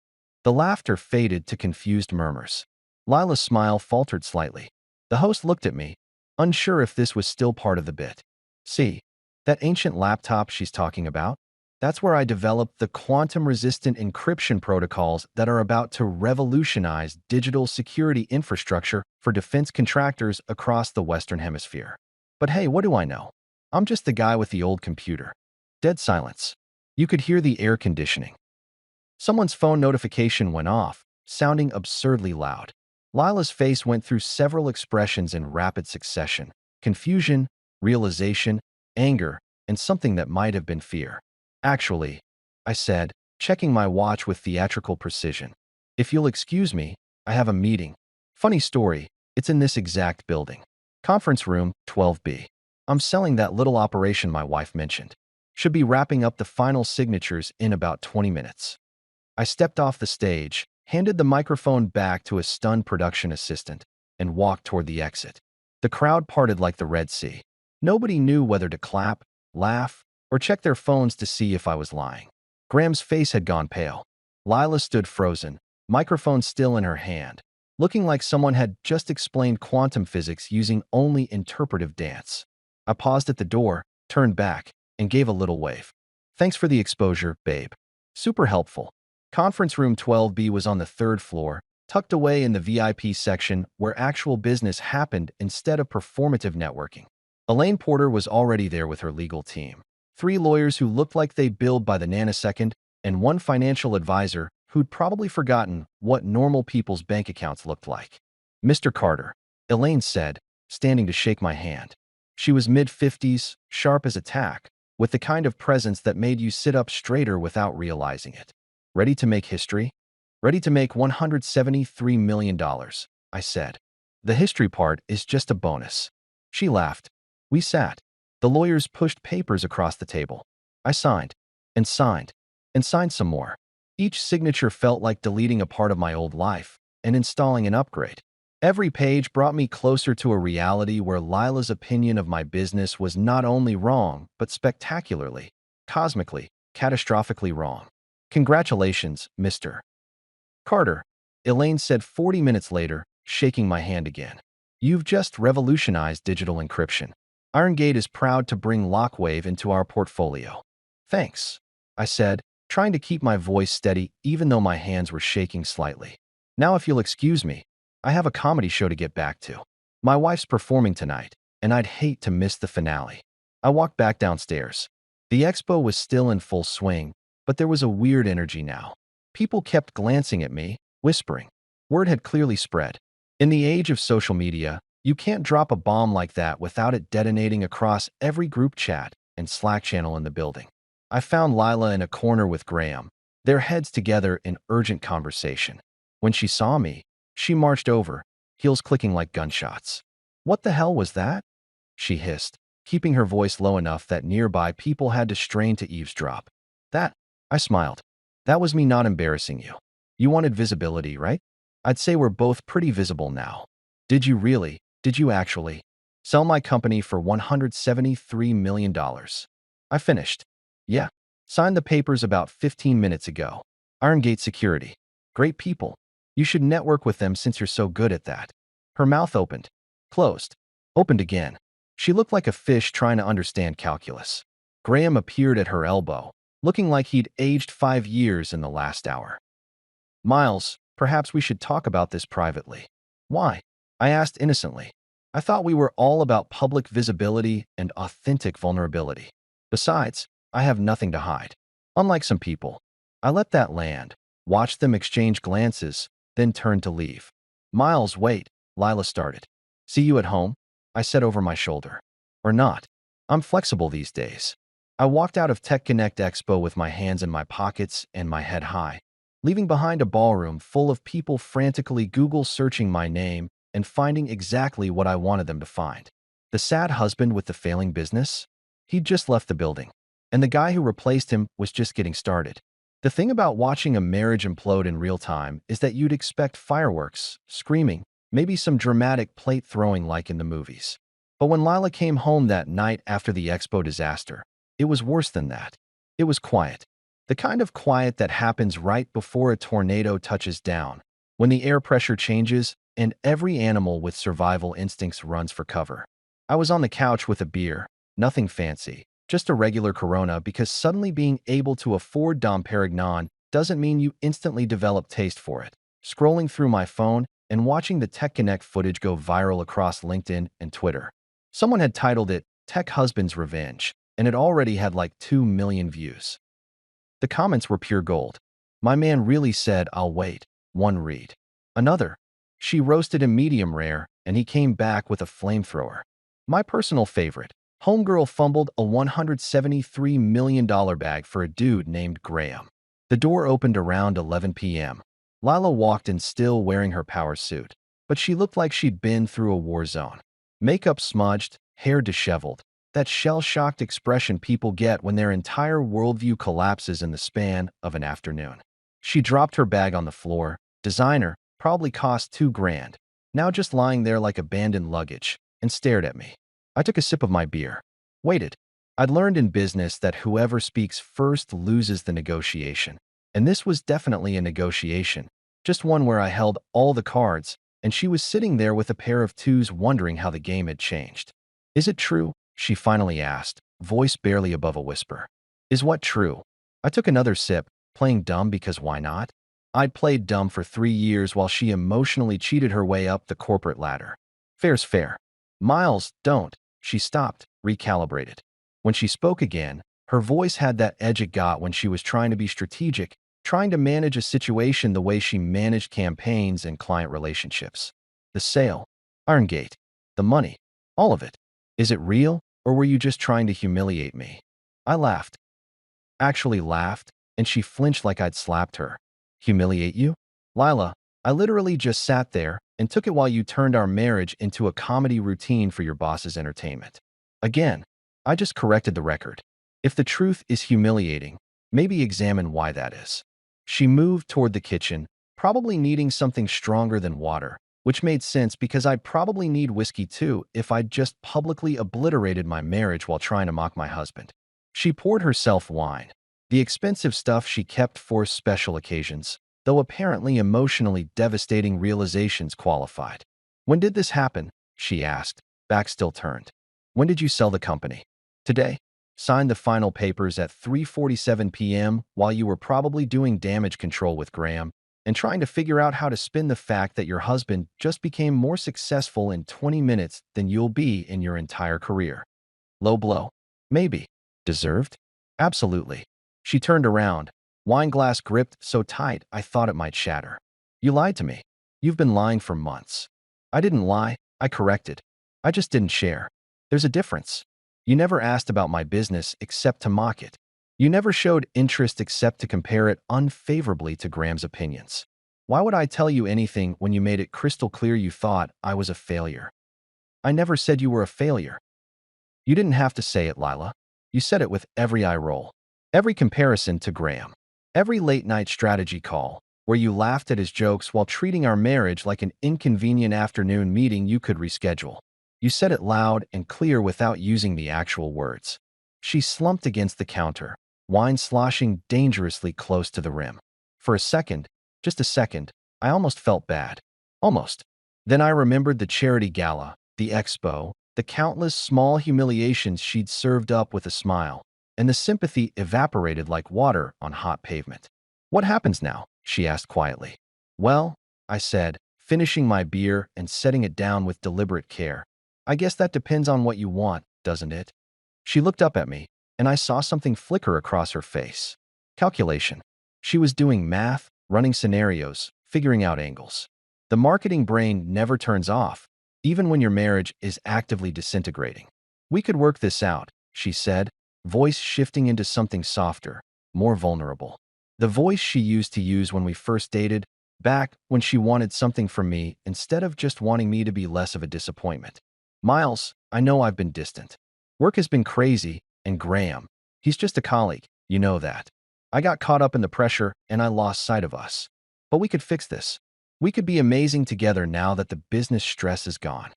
The laughter faded to confused murmurs. Lila's smile faltered slightly. The host looked at me, unsure if this was still part of the bit. See, that ancient laptop she's talking about? That's where I developed the quantum-resistant encryption protocols that are about to revolutionize digital security infrastructure for defense contractors across the Western Hemisphere. But hey, what do I know? I'm just the guy with the old computer. Dead silence. You could hear the air conditioning. Someone's phone notification went off, sounding absurdly loud. Lila's face went through several expressions in rapid succession: confusion, realization, anger, and something that might have been fear. Actually, I said, checking my watch with theatrical precision. If you'll excuse me, I have a meeting. Funny story, it's in this exact building. Conference room 12B. I'm selling that little operation my wife mentioned. Should be wrapping up the final signatures in about 20 minutes. I stepped off the stage, handed the microphone back to a stunned production assistant, and walked toward the exit. The crowd parted like the Red Sea. Nobody knew whether to clap, laugh, or check their phones to see if I was lying. Graham's face had gone pale. Lila stood frozen, microphone still in her hand, looking like someone had just explained quantum physics using only interpretive dance. I paused at the door, turned back, and gave a little wave. Thanks for the exposure, babe. Super helpful. Conference room 12B was on the third floor, tucked away in the VIP section where actual business happened instead of performative networking. Elaine Porter was already there with her legal team. 3 lawyers who looked like they billed by the nanosecond, and 1 financial advisor who'd probably forgotten what normal people's bank accounts looked like. Mr. Carter, Elaine said, standing to shake my hand. She was mid-50s, sharp as a tack, with the kind of presence that made you sit up straighter without realizing it. Ready to make history? Ready to make $173 million, I said. The history part is just a bonus. She laughed. We sat. The lawyers pushed papers across the table. I signed, and signed, and signed some more. Each signature felt like deleting a part of my old life and installing an upgrade. Every page brought me closer to a reality where Lila's opinion of my business was not only wrong, but spectacularly, cosmically, catastrophically wrong. Congratulations, Mr. Carter, Elaine said 40 minutes later, shaking my hand again. You've just revolutionized digital encryption. IronGate is proud to bring Lockwave into our portfolio. Thanks, I said, trying to keep my voice steady even though my hands were shaking slightly. Now if you'll excuse me, I have a comedy show to get back to. My wife's performing tonight, and I'd hate to miss the finale. I walked back downstairs. The expo was still in full swing, but there was a weird energy now. People kept glancing at me, whispering. Word had clearly spread. In the age of social media, you can't drop a bomb like that without it detonating across every group chat and Slack channel in the building. I found Lila in a corner with Graham, their heads together in urgent conversation. When she saw me, she marched over, heels clicking like gunshots. What the hell was that? She hissed, keeping her voice low enough that nearby people had to strain to eavesdrop. That, I smiled. That was me not embarrassing you. You wanted visibility, right? I'd say we're both pretty visible now. Did you really? Did you actually? Sell my company for $173 million. I finished. Yeah. Signed the papers about 15 minutes ago. IronGate Security. Great people. You should network with them since you're so good at that. Her mouth opened. Closed. Opened again. She looked like a fish trying to understand calculus. Graham appeared at her elbow, looking like he'd aged 5 years in the last hour. Miles, perhaps we should talk about this privately. Why? I asked innocently. I thought we were all about public visibility and authentic vulnerability. Besides, I have nothing to hide. Unlike some people. I let that land, watched them exchange glances, then turned to leave. Miles, wait, Lila started. See you at home? I said over my shoulder. Or not. I'm flexible these days. I walked out of Tech Connect Expo with my hands in my pockets and my head high, leaving behind a ballroom full of people frantically Google searching my name and finding exactly what I wanted them to find. The sad husband with the failing business? He'd just left the building, and the guy who replaced him was just getting started. The thing about watching a marriage implode in real time is that you'd expect fireworks, screaming, maybe some dramatic plate throwing like in the movies. But when Lila came home that night after the expo disaster, it was worse than that. It was quiet. The kind of quiet that happens right before a tornado touches down, when the air pressure changes and every animal with survival instincts runs for cover. I was on the couch with a beer, nothing fancy, just a regular Corona, because suddenly being able to afford Dom Perignon doesn't mean you instantly develop taste for it. Scrolling through my phone and watching the Tech Connect footage go viral across LinkedIn and Twitter. Someone had titled it Tech Husband's Revenge, and it already had like 2 million views. The comments were pure gold. My man really said, I'll wait. One read. Another. She roasted him medium rare, and he came back with a flamethrower. My personal favorite. Homegirl fumbled a $173 million bag for a dude named Graham. The door opened around 11 p.m. Lila walked in still wearing her power suit, but she looked like she'd been through a war zone. Makeup smudged, hair disheveled. That shell-shocked expression people get when their entire worldview collapses in the span of an afternoon. She dropped her bag on the floor. Designer, probably cost $2,000, now just lying there like abandoned luggage, and stared at me. I took a sip of my beer. Waited. I'd learned in business that whoever speaks first loses the negotiation. And this was definitely a negotiation, just one where I held all the cards, and she was sitting there with a pair of twos wondering how the game had changed. Is it true? She finally asked, voice barely above a whisper. Is what true? I took another sip, playing dumb because why not? I'd played dumb for 3 years while she emotionally cheated her way up the corporate ladder. Fair's fair. Miles, don't. She stopped, recalibrated. When she spoke again, her voice had that edge it got when she was trying to be strategic, trying to manage a situation the way she managed campaigns and client relationships. The sale, IronGate, the money, all of it. Is it real, or were you just trying to humiliate me? I laughed. Actually laughed, and she flinched like I'd slapped her. Humiliate you? Lila, I literally just sat there and took it while you turned our marriage into a comedy routine for your boss's entertainment. Again, I just corrected the record. If the truth is humiliating, maybe examine why that is. She moved toward the kitchen, probably needing something stronger than water, which made sense because I'd probably need whiskey too if I'd just publicly obliterated my marriage while trying to mock my husband. She poured herself wine, the expensive stuff she kept for special occasions, though apparently emotionally devastating realizations qualified. When did this happen? She asked, back still turned. When did you sell the company? Today. Signed the final papers at 3:47 p.m. while you were probably doing damage control with Graham and trying to figure out how to spin the fact that your husband just became more successful in 20 minutes than you'll be in your entire career. Low blow. Maybe. Deserved? Absolutely. She turned around, wine glass gripped so tight I thought it might shatter. You lied to me. You've been lying for months. I didn't lie, I corrected. I just didn't share. There's a difference. You never asked about my business except to mock it. You never showed interest except to compare it unfavorably to Graham's opinions. Why would I tell you anything when you made it crystal clear you thought I was a failure? I never said you were a failure. You didn't have to say it, Lila. You said it with every eye roll, every comparison to Graham, every late-night strategy call, where you laughed at his jokes while treating our marriage like an inconvenient afternoon meeting you could reschedule. You said it loud and clear without using the actual words. She slumped against the counter, wine sloshing dangerously close to the rim. For a second, just a second, I almost felt bad. Almost. Then I remembered the charity gala, the expo, the countless small humiliations she'd served up with a smile, and the sympathy evaporated like water on hot pavement. What happens now? She asked quietly. Well, I said, finishing my beer and setting it down with deliberate care. I guess that depends on what you want, doesn't it? She looked up at me, and I saw something flicker across her face. Calculation. She was doing math, running scenarios, figuring out angles. The marketing brain never turns off, even when your marriage is actively disintegrating. We could work this out, she said, voice shifting into something softer, more vulnerable. The voice she used to use when we first dated, back when she wanted something from me instead of just wanting me to be less of a disappointment. Miles, I know I've been distant. Work has been crazy, and Graham, he's just a colleague, you know that. I got caught up in the pressure and I lost sight of us. But we could fix this. We could be amazing together now that the business stress is gone.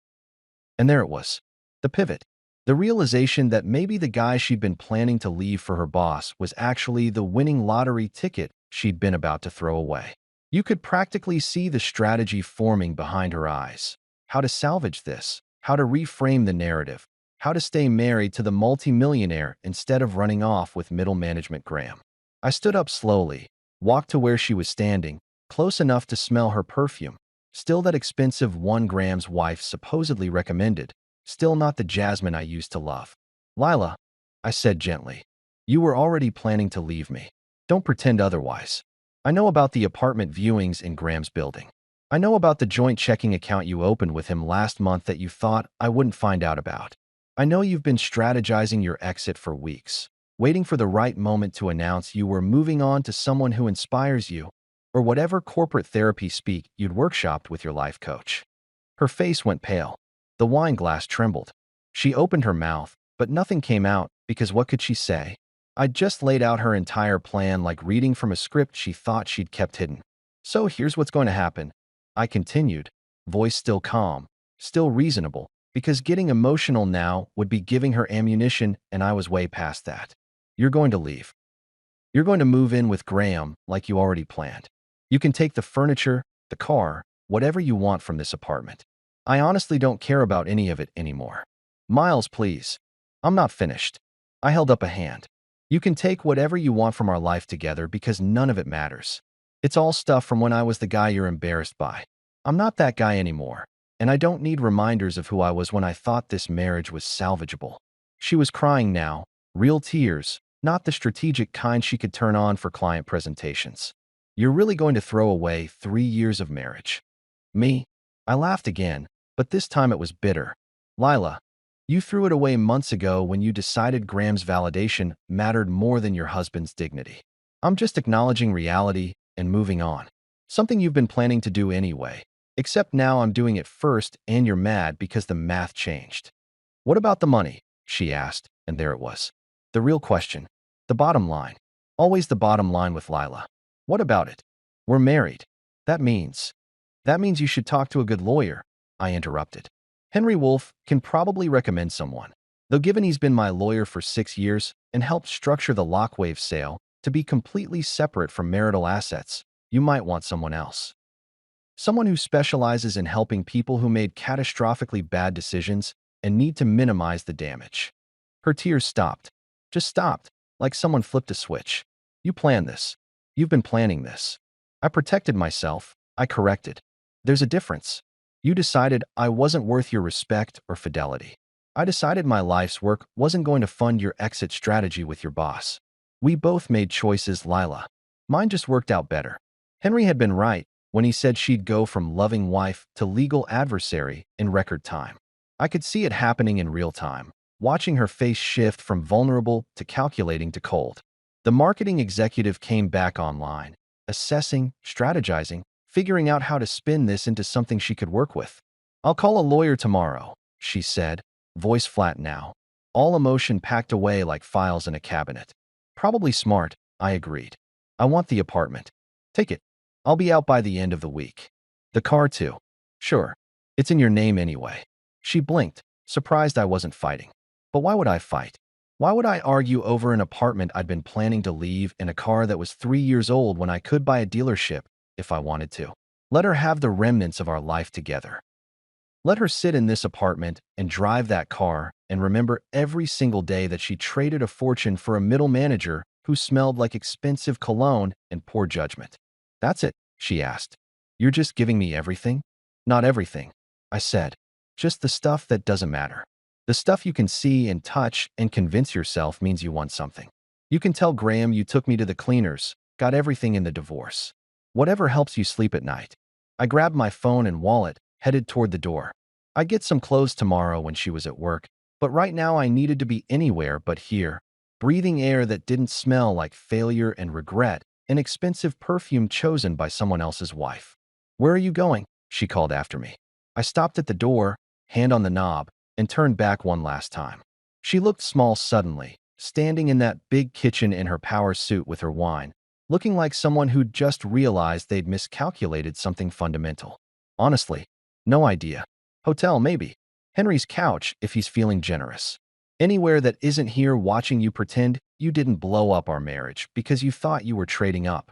And there it was. The pivot. The realization that maybe the guy she'd been planning to leave for her boss was actually the winning lottery ticket she'd been about to throw away. You could practically see the strategy forming behind her eyes. How to salvage this, how to reframe the narrative, how to stay married to the multimillionaire instead of running off with middle management Graham. I stood up slowly, walked to where she was standing, close enough to smell her perfume, still that expensive 1 Graham's wife supposedly recommended, still not the jasmine I used to love. Lila, I said gently, you were already planning to leave me. Don't pretend otherwise. I know about the apartment viewings in Graham's building. I know about the joint checking account you opened with him last month that you thought I wouldn't find out about. I know you've been strategizing your exit for weeks, waiting for the right moment to announce you were moving on to someone who inspires you, or whatever corporate therapy speak you'd workshopped with your life coach. Her face went pale. The wine glass trembled. She opened her mouth, but nothing came out because what could she say? I'd just laid out her entire plan like reading from a script she thought she'd kept hidden. So here's what's going to happen. I continued, voice still calm, still reasonable, because getting emotional now would be giving her ammunition and I was way past that. You're going to leave. You're going to move in with Graham like you already planned. You can take the furniture, the car, whatever you want from this apartment. I honestly don't care about any of it anymore. Miles, please. I'm not finished. I held up a hand. You can take whatever you want from our life together because none of it matters. It's all stuff from when I was the guy you're embarrassed by. I'm not that guy anymore, and I don't need reminders of who I was when I thought this marriage was salvageable. She was crying now, real tears, not the strategic kind she could turn on for client presentations. You're really going to throw away 3 years of marriage. Me? I laughed again, but this time it was bitter. Lila, you threw it away months ago when you decided Graham's validation mattered more than your husband's dignity. I'm just acknowledging reality and moving on. Something you've been planning to do anyway, except now I'm doing it first and you're mad because the math changed. What about the money? She asked, and there it was. The real question. The bottom line. Always the bottom line with Lila. What about it? We're married. That means. That means you should talk to a good lawyer, I interrupted. Henry Wolf can probably recommend someone. Though given he's been my lawyer for 6 years and helped structure the Lockwave sale to be completely separate from marital assets, you might want someone else. Someone who specializes in helping people who made catastrophically bad decisions and need to minimize the damage. Her tears stopped. Just stopped, like someone flipped a switch. You planned this. You've been planning this. I protected myself. I corrected. There's a difference. You decided I wasn't worth your respect or fidelity. I decided my life's work wasn't going to fund your exit strategy with your boss. We both made choices, Lila. Mine just worked out better. Henry had been right when he said she'd go from loving wife to legal adversary in record time. I could see it happening in real time, watching her face shift from vulnerable to calculating to cold. The marketing executive came back online, assessing, strategizing, figuring out how to spin this into something she could work with. I'll call a lawyer tomorrow, she said, voice flat now, all emotion packed away like files in a cabinet. Probably smart, I agreed. I want the apartment. Take it. I'll be out by the end of the week. The car too. Sure. It's in your name anyway. She blinked, surprised I wasn't fighting. But why would I fight? Why would I argue over an apartment I'd been planning to leave in a car that was 3 years old when I could buy a dealership if I wanted to? Let her have the remnants of our life together. Let her sit in this apartment and drive that car and remember every single day that she traded a fortune for a middle manager who smelled like expensive cologne and poor judgment. That's it, she asked. You're just giving me everything? Not everything, I said. Just the stuff that doesn't matter. The stuff you can see and touch and convince yourself means you want something. You can tell Graham you took me to the cleaners, got everything in the divorce. Whatever helps you sleep at night. I grabbed my phone and wallet, headed toward the door. I'd get some clothes tomorrow when she was at work, but right now I needed to be anywhere but here, breathing air that didn't smell like failure and regret, an expensive perfume chosen by someone else's wife. Where are you going? She called after me. I stopped at the door, hand on the knob, and turned back one last time. She looked small suddenly, standing in that big kitchen in her power suit with her wine, looking like someone who'd just realized they'd miscalculated something fundamental. Honestly, no idea. Hotel, maybe. Henry's couch, if he's feeling generous. Anywhere that isn't here watching you pretend you didn't blow up our marriage because you thought you were trading up.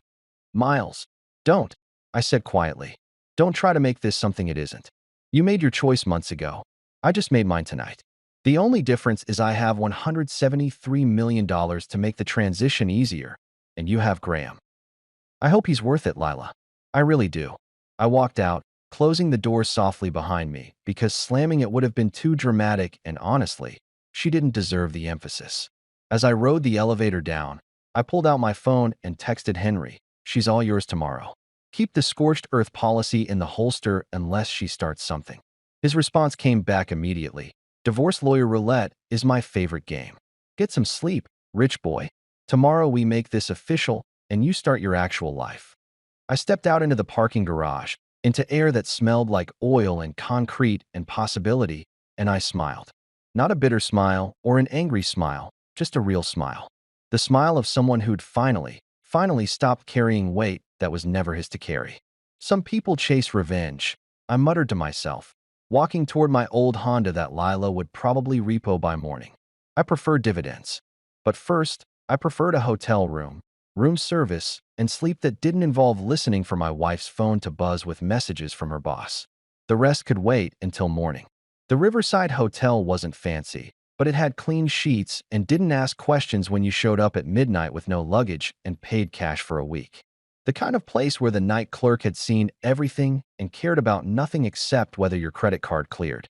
Miles, don't, I said quietly. Don't try to make this something it isn't. You made your choice months ago. I just made mine tonight. The only difference is I have $173 million to make the transition easier, and you have Graham. I hope he's worth it, Lila. I really do. I walked out, closing the door softly behind me, because slamming it would have been too dramatic and honestly, she didn't deserve the emphasis. As I rode the elevator down, I pulled out my phone and texted Henry, she's all yours tomorrow. Keep the scorched earth policy in the holster unless she starts something. His response came back immediately. Divorce lawyer roulette is my favorite game. Get some sleep, rich boy. Tomorrow we make this official and you start your actual life. I stepped out into the parking garage, into air that smelled like oil and concrete and possibility, and I smiled. Not a bitter smile or an angry smile, just a real smile. The smile of someone who'd finally stopped carrying weight that was never his to carry. Some people chase revenge, I muttered to myself, walking toward my old Honda that Lila would probably repo by morning. I prefer dividends. But first, I preferred a hotel room service, and sleep that didn't involve listening for my wife's phone to buzz with messages from her boss. The rest could wait until morning. The Riverside Hotel wasn't fancy, but it had clean sheets and didn't ask questions when you showed up at midnight with no luggage and paid cash for a week. The kind of place where the night clerk had seen everything and cared about nothing except whether your credit card cleared.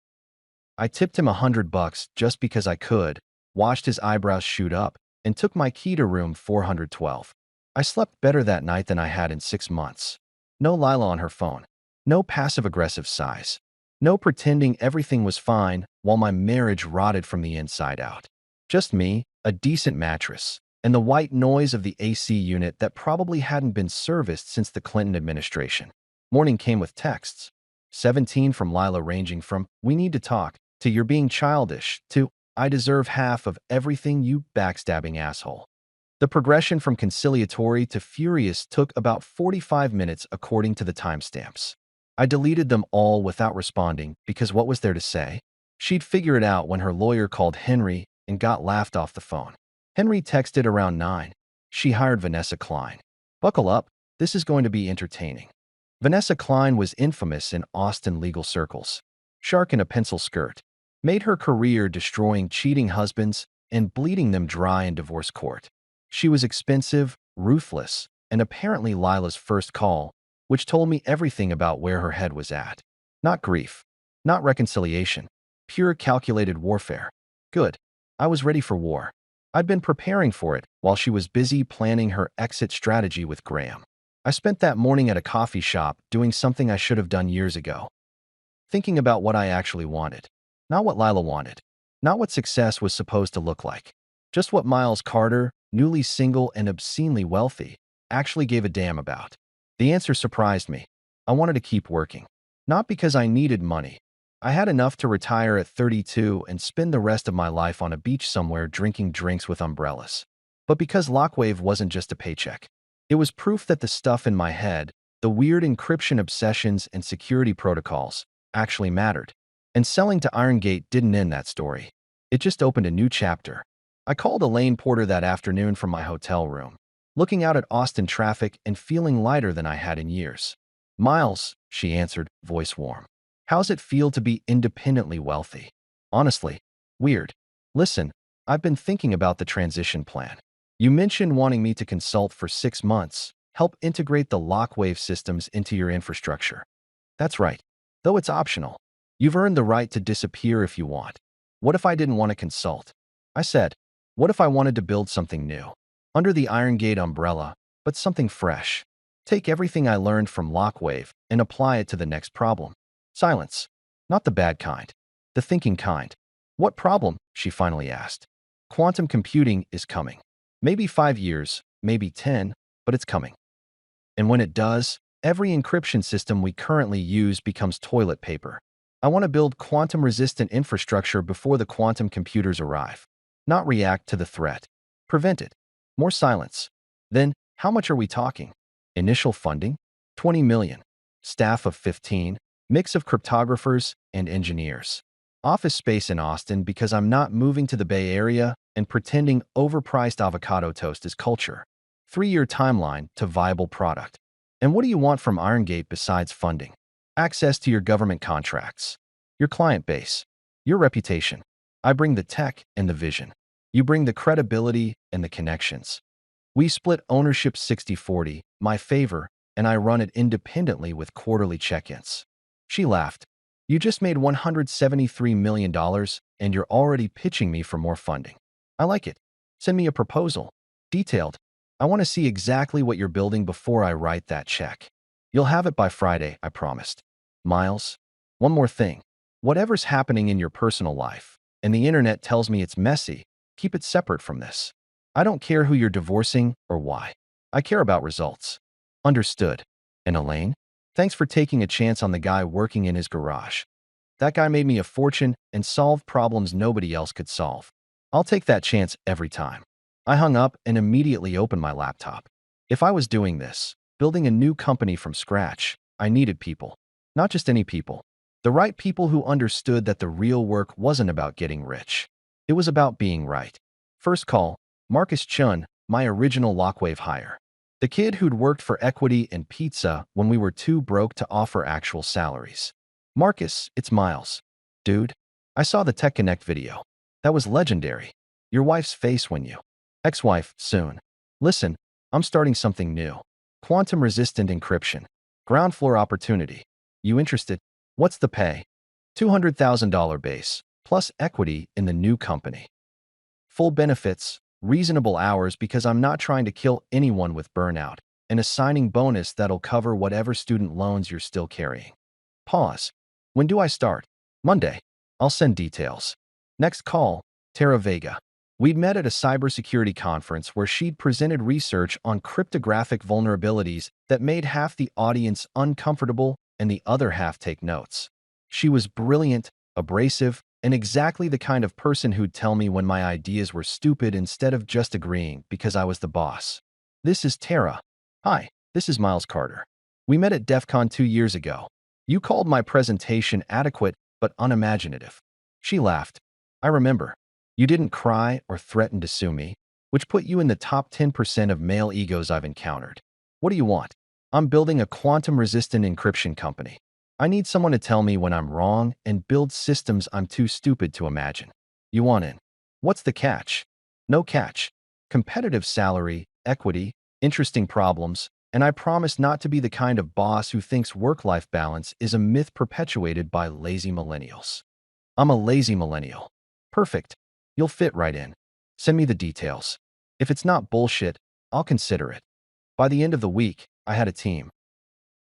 I tipped him $100 just because I could, watched his eyebrows shoot up, and took my key to room 412. I slept better that night than I had in 6 months. No Lila on her phone. No passive-aggressive sighs. No pretending everything was fine while my marriage rotted from the inside out. Just me, a decent mattress, and the white noise of the AC unit that probably hadn't been serviced since the Clinton administration. Morning came with texts. 17 from Lila ranging from, "We need to talk," to "You're being childish," to "I deserve half of everything, you backstabbing asshole." The progression from conciliatory to furious took about 45 minutes according to the timestamps. I deleted them all without responding because what was there to say? She'd figure it out when her lawyer called Henry and got laughed off the phone. Henry texted around 9. She hired Vanessa Klein. Buckle up, this is going to be entertaining. Vanessa Klein was infamous in Austin legal circles. Shark in a pencil skirt. Made her career destroying cheating husbands and bleeding them dry in divorce court. She was expensive, ruthless, and apparently Lila's first call, which told me everything about where her head was at. Not grief, not reconciliation, pure calculated warfare. Good. I was ready for war. I'd been preparing for it while she was busy planning her exit strategy with Graham. I spent that morning at a coffee shop doing something I should have done years ago. Thinking about what I actually wanted. Not what Lila wanted. Not what success was supposed to look like. Just what Miles Carter, newly single and obscenely wealthy, actually gave a damn about. The answer surprised me. I wanted to keep working. Not because I needed money. I had enough to retire at 32 and spend the rest of my life on a beach somewhere drinking drinks with umbrellas. But because Lockwave wasn't just a paycheck. It was proof that the stuff in my head, the weird encryption obsessions and security protocols, actually mattered. And selling to Irongate didn't end that story. It just opened a new chapter. I called Elaine Porter that afternoon from my hotel room, looking out at Austin traffic and feeling lighter than I had in years. Miles, she answered, voice warm. How's it feel to be independently wealthy? Honestly, weird. Listen, I've been thinking about the transition plan. You mentioned wanting me to consult for 6 months, help integrate the Lockwave systems into your infrastructure. That's right. Though it's optional. You've earned the right to disappear if you want. What if I didn't want to consult? I said, what if I wanted to build something new? Under the Irongate umbrella, but something fresh. Take everything I learned from Lockwave and apply it to the next problem. Silence. Not the bad kind. The thinking kind. What problem? She finally asked. Quantum computing is coming. Maybe 5 years, maybe 10, but it's coming. And when it does, every encryption system we currently use becomes toilet paper. I want to build quantum-resistant infrastructure before the quantum computers arrive. Not react to the threat. Prevent it. More silence. Then, how much are we talking? Initial funding? 20 million. Staff of 15. Mix of cryptographers and engineers. Office space in Austin because I'm not moving to the Bay Area and pretending overpriced avocado toast is culture. 3-year timeline to viable product. And what do you want from Irongate besides funding? Access to your government contracts. Your client base. Your reputation. I bring the tech and the vision. You bring the credibility and the connections. We split ownership 60-40, my favor, and I run it independently with quarterly check-ins. She laughed. You just made $173 million and you're already pitching me for more funding. I like it. Send me a proposal. Detailed. I want to see exactly what you're building before I write that check. You'll have it by Friday, I promised. Miles, one more thing. Whatever's happening in your personal life, and the internet tells me it's messy, keep it separate from this. I don't care who you're divorcing or why. I care about results. Understood. And Elaine? Thanks for taking a chance on the guy working in his garage. That guy made me a fortune and solved problems nobody else could solve. I'll take that chance every time. I hung up and immediately opened my laptop. If I was doing this, building a new company from scratch, I needed people. Not just any people. The right people who understood that the real work wasn't about getting rich. It was about being right. First call, Marcus Chun, my original Lockwave hire. The kid who'd worked for Equity and Pizza when we were too broke to offer actual salaries. Marcus, it's Miles. Dude, I saw the Tech Connect video. That was legendary. Your wife's face when you. Ex-wife, soon. Listen, I'm starting something new. Quantum-resistant encryption. Ground floor opportunity. You interested? What's the pay? $200,000 base, plus equity in the new company. Full benefits, reasonable hours because I'm not trying to kill anyone with burnout, and a signing bonus that'll cover whatever student loans you're still carrying. Pause. When do I start? Monday. I'll send details. Next call, Tara Vega. We'd met at a cybersecurity conference where she'd presented research on cryptographic vulnerabilities that made half the audience uncomfortable and the other half take notes. She was brilliant, abrasive, and exactly the kind of person who'd tell me when my ideas were stupid instead of just agreeing because I was the boss. This is Tara. Hi, this is Miles Carter. We met at DEF CON 2 years ago. You called my presentation adequate but unimaginative. She laughed. I remember. You didn't cry or threaten to sue me, which put you in the top 10% of male egos I've encountered. What do you want? I'm building a quantum-resistant encryption company. I need someone to tell me when I'm wrong and build systems I'm too stupid to imagine. You want in. What's the catch? No catch. Competitive salary, equity, interesting problems, and I promise not to be the kind of boss who thinks work-life balance is a myth perpetuated by lazy millennials. I'm a lazy millennial. Perfect. You'll fit right in. Send me the details. If it's not bullshit, I'll consider it. By the end of the week, I had a team.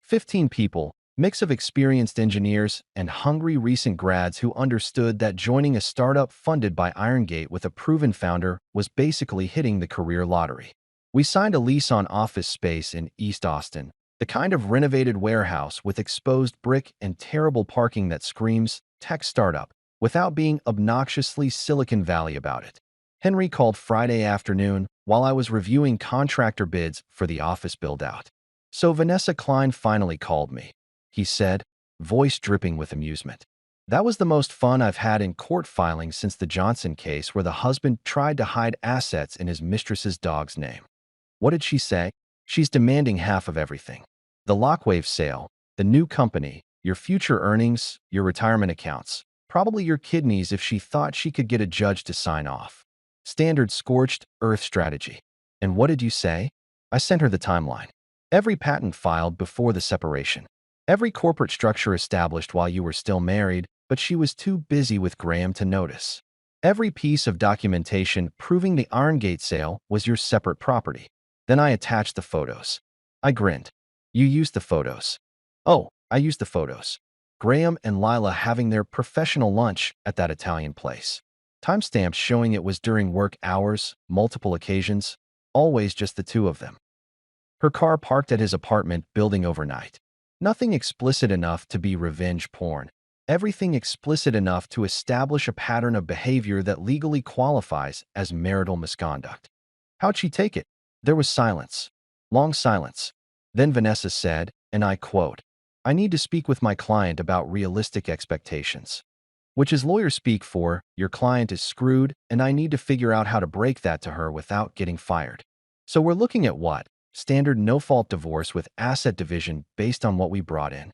15 people, mix of experienced engineers and hungry recent grads who understood that joining a startup funded by IronGate with a proven founder was basically hitting the career lottery. We signed a lease on office space in East Austin, the kind of renovated warehouse with exposed brick and terrible parking that screams tech startup without being obnoxiously Silicon Valley about it. Henry called Friday afternoon while I was reviewing contractor bids for the office build-out. So Vanessa Klein finally called me, he said, voice dripping with amusement. That was the most fun I've had in court filings since the Johnson case where the husband tried to hide assets in his mistress's dog's name. What did she say? She's demanding half of everything. The Lockwave sale, the new company, your future earnings, your retirement accounts, probably your kidneys if she thought she could get a judge to sign off. Standard scorched earth strategy. And what did you say? I sent her the timeline. Every patent filed before the separation. Every corporate structure established while you were still married, but she was too busy with Graham to notice. Every piece of documentation proving the IronGate sale was your separate property. Then I attached the photos. I grinned. You used the photos. Oh, I used the photos. Graham and Lila having their professional lunch at that Italian place. Timestamps showing it was during work hours, multiple occasions, always just the two of them. Her car parked at his apartment building overnight. Nothing explicit enough to be revenge porn. Everything explicit enough to establish a pattern of behavior that legally qualifies as marital misconduct. How'd she take it? There was silence. Long silence. Then Vanessa said, and I quote, I need to speak with my client about realistic expectations. Which is lawyer speak for, your client is screwed, and I need to figure out how to break that to her without getting fired. So we're looking at what? Standard no-fault divorce with asset division based on what we brought in.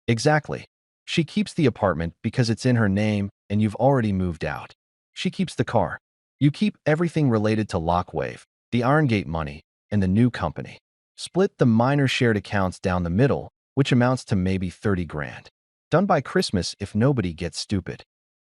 Exactly. She keeps the apartment because it's in her name and you've already moved out. She keeps the car. You keep everything related to Lockwave, the IronGate money, and the new company. Split the minor shared accounts down the middle, which amounts to maybe 30 grand. Done by Christmas if nobody gets stupid.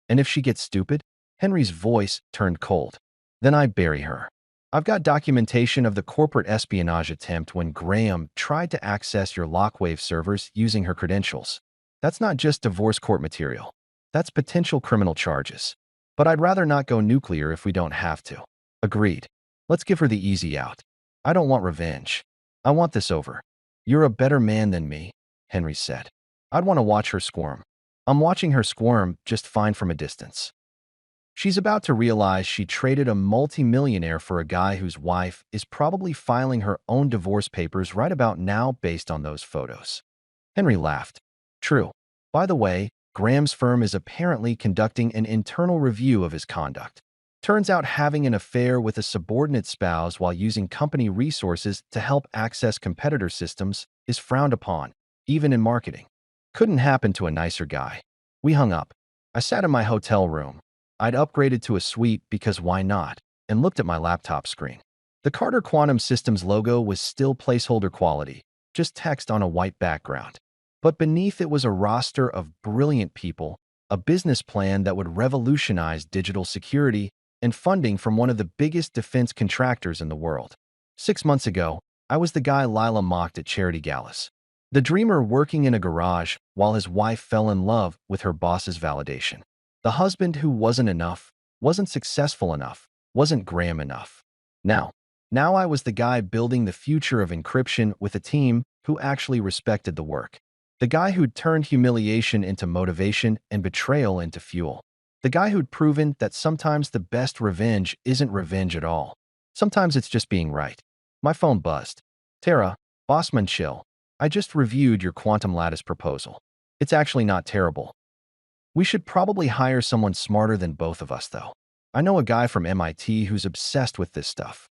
And if she gets stupid, Henry's voice turned cold. Then I bury her. I've got documentation of the corporate espionage attempt when Graham tried to access your Lockwave servers using her credentials. That's not just divorce court material. That's potential criminal charges. But I'd rather not go nuclear if we don't have to. Agreed. Let's give her the easy out. I don't want revenge. I want this over. You're a better man than me, Henry said. I'd want to watch her squirm. I'm watching her squirm just fine from a distance. She's about to realize she traded a multi-millionaire for a guy whose wife is probably filing her own divorce papers right about now based on those photos. Henry laughed. True. By the way, Graham's firm is apparently conducting an internal review of his conduct. Turns out having an affair with a subordinate spouse while using company resources to help access competitor systems is frowned upon, even in marketing. Couldn't happen to a nicer guy. We hung up. I sat in my hotel room. I'd upgraded to a suite because why not, and looked at my laptop screen. The Carter Quantum Systems logo was still placeholder quality, just text on a white background. But beneath it was a roster of brilliant people, a business plan that would revolutionize digital security, and funding from one of the biggest defense contractors in the world. 6 months ago, I was the guy Lila mocked at charity galas. The dreamer working in a garage while his wife fell in love with her boss's validation. The husband who wasn't enough, wasn't successful enough, wasn't Graham enough. Now I was the guy building the future of encryption with a team who actually respected the work. The guy who'd turned humiliation into motivation and betrayal into fuel. The guy who'd proven that sometimes the best revenge isn't revenge at all. Sometimes it's just being right. My phone buzzed. Tara, Bossman chill. I just reviewed your quantum lattice proposal. It's actually not terrible. We should probably hire someone smarter than both of us, though. I know a guy from MIT who's obsessed with this stuff.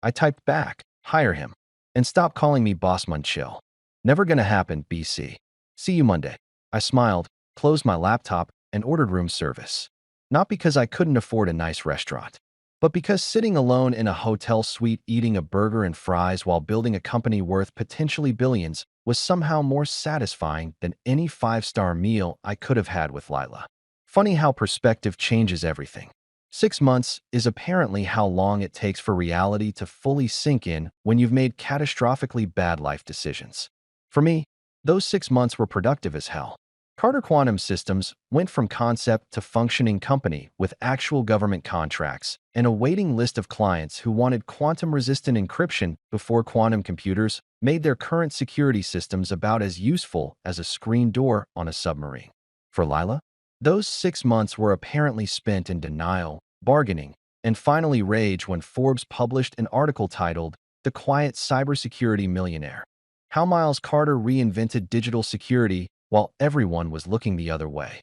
I typed back, hire him. And stop calling me Bossman Chill. Never gonna happen, BC. See you Monday. I smiled, closed my laptop, and ordered room service. Not because I couldn't afford a nice restaurant, but because sitting alone in a hotel suite eating a burger and fries while building a company worth potentially billions was somehow more satisfying than any five-star meal I could have had with Lila. Funny how perspective changes everything. 6 months is apparently how long it takes for reality to fully sink in when you've made catastrophically bad life decisions. For me, those 6 months were productive as hell. Carter Quantum Systems went from concept to functioning company with actual government contracts and a waiting list of clients who wanted quantum-resistant encryption before quantum computers made their current security systems about as useful as a screen door on a submarine. For Lila, those 6 months were apparently spent in denial, bargaining, and finally rage when Forbes published an article titled "The Quiet Cybersecurity Millionaire: How Miles Carter Reinvented Digital Security While Everyone Was Looking the Other Way."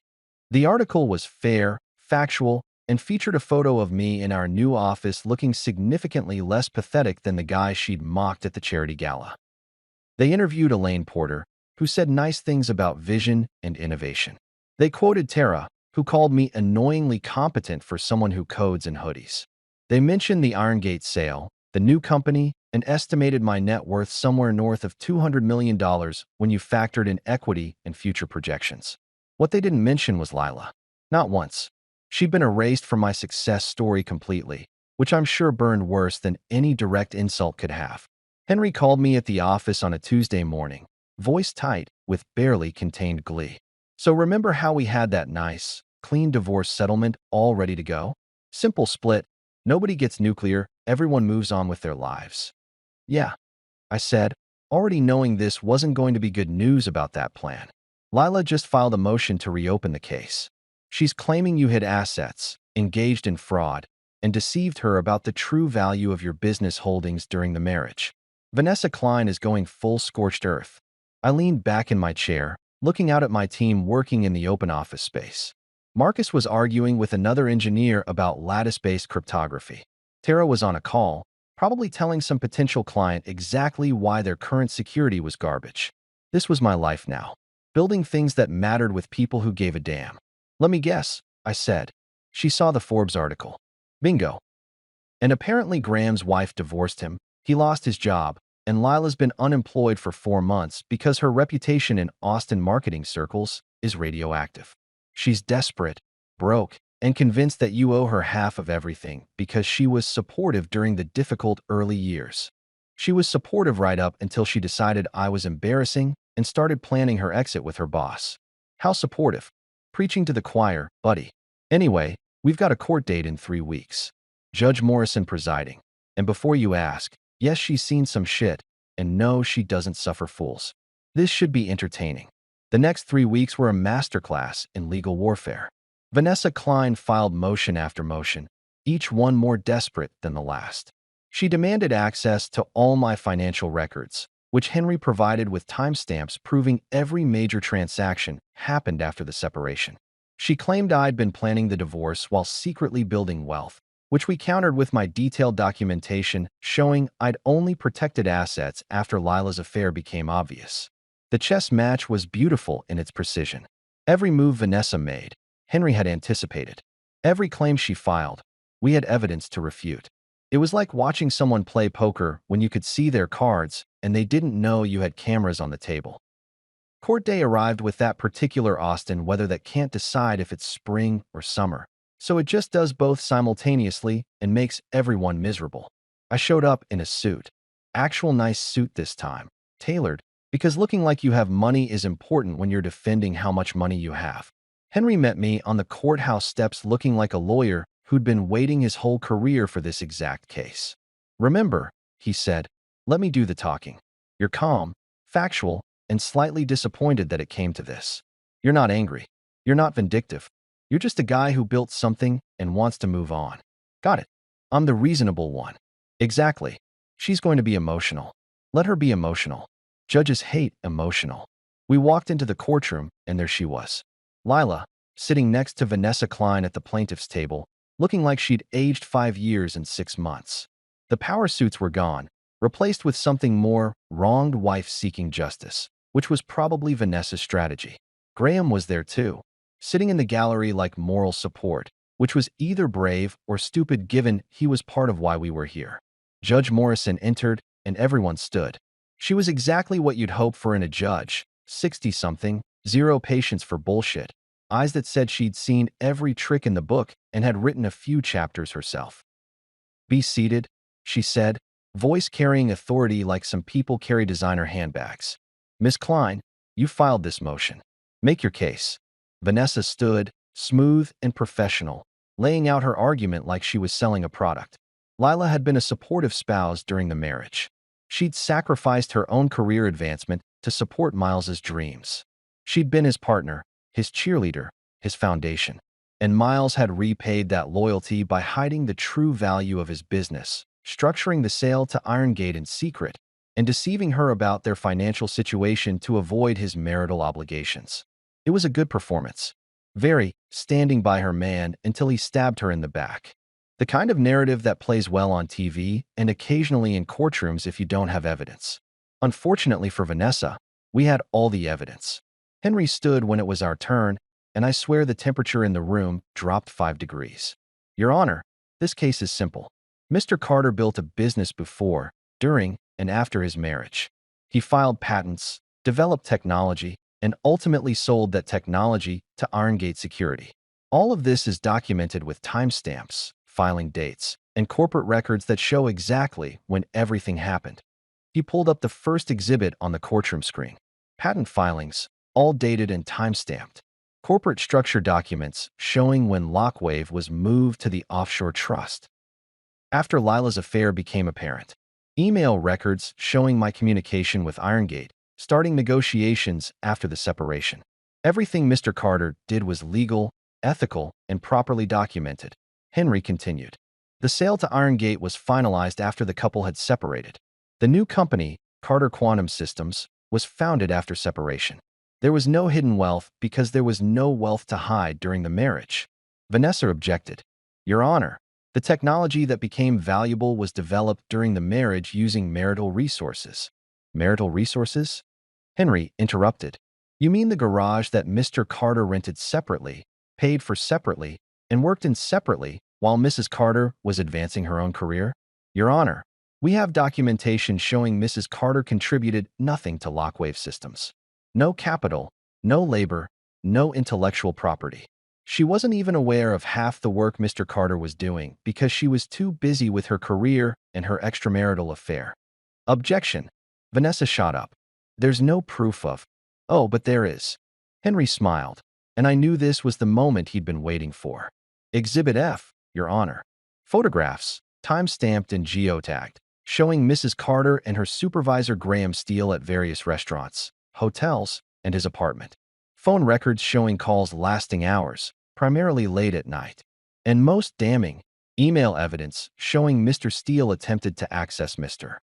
The article was fair, factual, and featured a photo of me in our new office looking significantly less pathetic than the guy she'd mocked at the charity gala. They interviewed Elaine Porter, who said nice things about vision and innovation. They quoted Tara, who called me annoyingly competent for someone who codes in hoodies. They mentioned the Irongate sale, the new company, and estimated my net worth somewhere north of $200 million when you factored in equity and future projections. What they didn't mention was Lila. Not once. She'd been erased from my success story completely, which I'm sure burned worse than any direct insult could have. Henry called me at the office on a Tuesday morning, voice tight with barely contained glee. "So remember how we had that nice, clean divorce settlement all ready to go? Simple split, nobody gets nuclear, everyone moves on with their lives." "Yeah," I said, already knowing this wasn't going to be good news about that plan. "Lila just filed a motion to reopen the case. She's claiming you hid assets, engaged in fraud, and deceived her about the true value of your business holdings during the marriage." Vanessa Klein is going full scorched earth. I leaned back in my chair, looking out at my team working in the open office space. Marcus was arguing with another engineer about lattice-based cryptography. Tara was on a call, probably telling some potential client exactly why their current security was garbage. This was my life now, building things that mattered with people who gave a damn. "Let me guess," I said. She saw the Forbes article. Bingo. And apparently Graham's wife divorced him, he lost his job, and Lila's been unemployed for 4 months because her reputation in Austin marketing circles is radioactive. She's desperate, broke, and convinced that you owe her half of everything because she was supportive during the difficult early years. She was supportive right up until she decided I was embarrassing and started planning her exit with her boss. How supportive. Preaching to the choir, buddy. Anyway, we've got a court date in 3 weeks. Judge Morrison presiding. And before you ask, yes, she's seen some shit, and no, she doesn't suffer fools. This should be entertaining. The next 3 weeks were a masterclass in legal warfare. Vanessa Klein filed motion after motion, each one more desperate than the last. She demanded access to all my financial records, which Henry provided with timestamps proving every major transaction happened after the separation. She claimed I'd been planning the divorce while secretly building wealth, which we countered with my detailed documentation showing I'd only protected assets after Lila's affair became obvious. The chess match was beautiful in its precision. Every move Vanessa made, Henry had anticipated. Every claim she filed, we had evidence to refute. It was like watching someone play poker when you could see their cards and they didn't know you had cameras on the table. Court day arrived with that particular Austin weather that can't decide if it's spring or summer. So it just does both simultaneously and makes everyone miserable. I showed up in a suit. Actual nice suit this time. Tailored, because looking like you have money is important when you're defending how much money you have. Henry met me on the courthouse steps looking like a lawyer who'd been waiting his whole career for this exact case. "Remember," he said, "let me do the talking. You're calm, factual, and slightly disappointed that it came to this. You're not angry. You're not vindictive. You're just a guy who built something and wants to move on. Got it. I'm the reasonable one." "Exactly. She's going to be emotional. Let her be emotional. Judges hate emotional." We walked into the courtroom, and there she was. Lila, sitting next to Vanessa Klein at the plaintiff's table, looking like she'd aged 5 years and 6 months. The power suits were gone, replaced with something more: wronged wife seeking justice, which was probably Vanessa's strategy. Graham was there too, sitting in the gallery like moral support, which was either brave or stupid given he was part of why we were here. Judge Morrison entered, and everyone stood. She was exactly what you'd hope for in a judge: 60-something, zero patience for bullshit, eyes that said she'd seen every trick in the book and had written a few chapters herself. "Be seated," she said, voice carrying authority like some people carry designer handbags. "Miss Klein, you filed this motion. Make your case." Vanessa stood, smooth and professional, laying out her argument like she was selling a product. Lila had been a supportive spouse during the marriage. She'd sacrificed her own career advancement to support Miles's dreams. She'd been his partner, his cheerleader, his foundation. And Miles had repaid that loyalty by hiding the true value of his business, structuring the sale to Irongate in secret, and deceiving her about their financial situation to avoid his marital obligations. It was a good performance. Very, standing by her man until he stabbed her in the back. The kind of narrative that plays well on TV and occasionally in courtrooms if you don't have evidence. Unfortunately for Vanessa, we had all the evidence. Henry stood when it was our turn, and I swear the temperature in the room dropped 5 degrees. "Your Honor, this case is simple. Mr. Carter built a business before, during, and after his marriage. He filed patents, developed technology, and ultimately sold that technology to Irongate Security. All of this is documented with timestamps, filing dates, and corporate records that show exactly when everything happened." He pulled up the first exhibit on the courtroom screen. Patent filings, all dated and timestamped. Corporate structure documents showing when Lockwave was moved to the offshore trust. After Lila's affair became apparent. Email records showing my communication with Irongate, starting negotiations after the separation. Everything Mr. Carter did was legal, ethical, and properly documented. Henry continued. The sale to Irongate was finalized after the couple had separated. The new company, Carter Quantum Systems, was founded after separation. There was no hidden wealth because there was no wealth to hide during the marriage. Vanessa objected. "Your Honor, the technology that became valuable was developed during the marriage using marital resources." "Marital resources?" Henry interrupted. "You mean the garage that Mr. Carter rented separately, paid for separately, and worked in separately while Mrs. Carter was advancing her own career?" "Your Honor, we have documentation showing Mrs. Carter contributed nothing to Lockwave Systems. No capital, no labor, no intellectual property. She wasn't even aware of half the work Mr. Carter was doing because she was too busy with her career and her extramarital affair." "Objection." Vanessa shot up. "There's no proof of—" "Oh, but there is." Henry smiled, and I knew this was the moment he'd been waiting for. "Exhibit F, Your Honor. Photographs, time-stamped and geotagged, showing Mrs. Carter and her supervisor Graham Steele at various restaurants, hotels, and his apartment. Phone records showing calls lasting hours, primarily late at night. And most damning, email evidence showing Mr. Steele attempted to access Mr.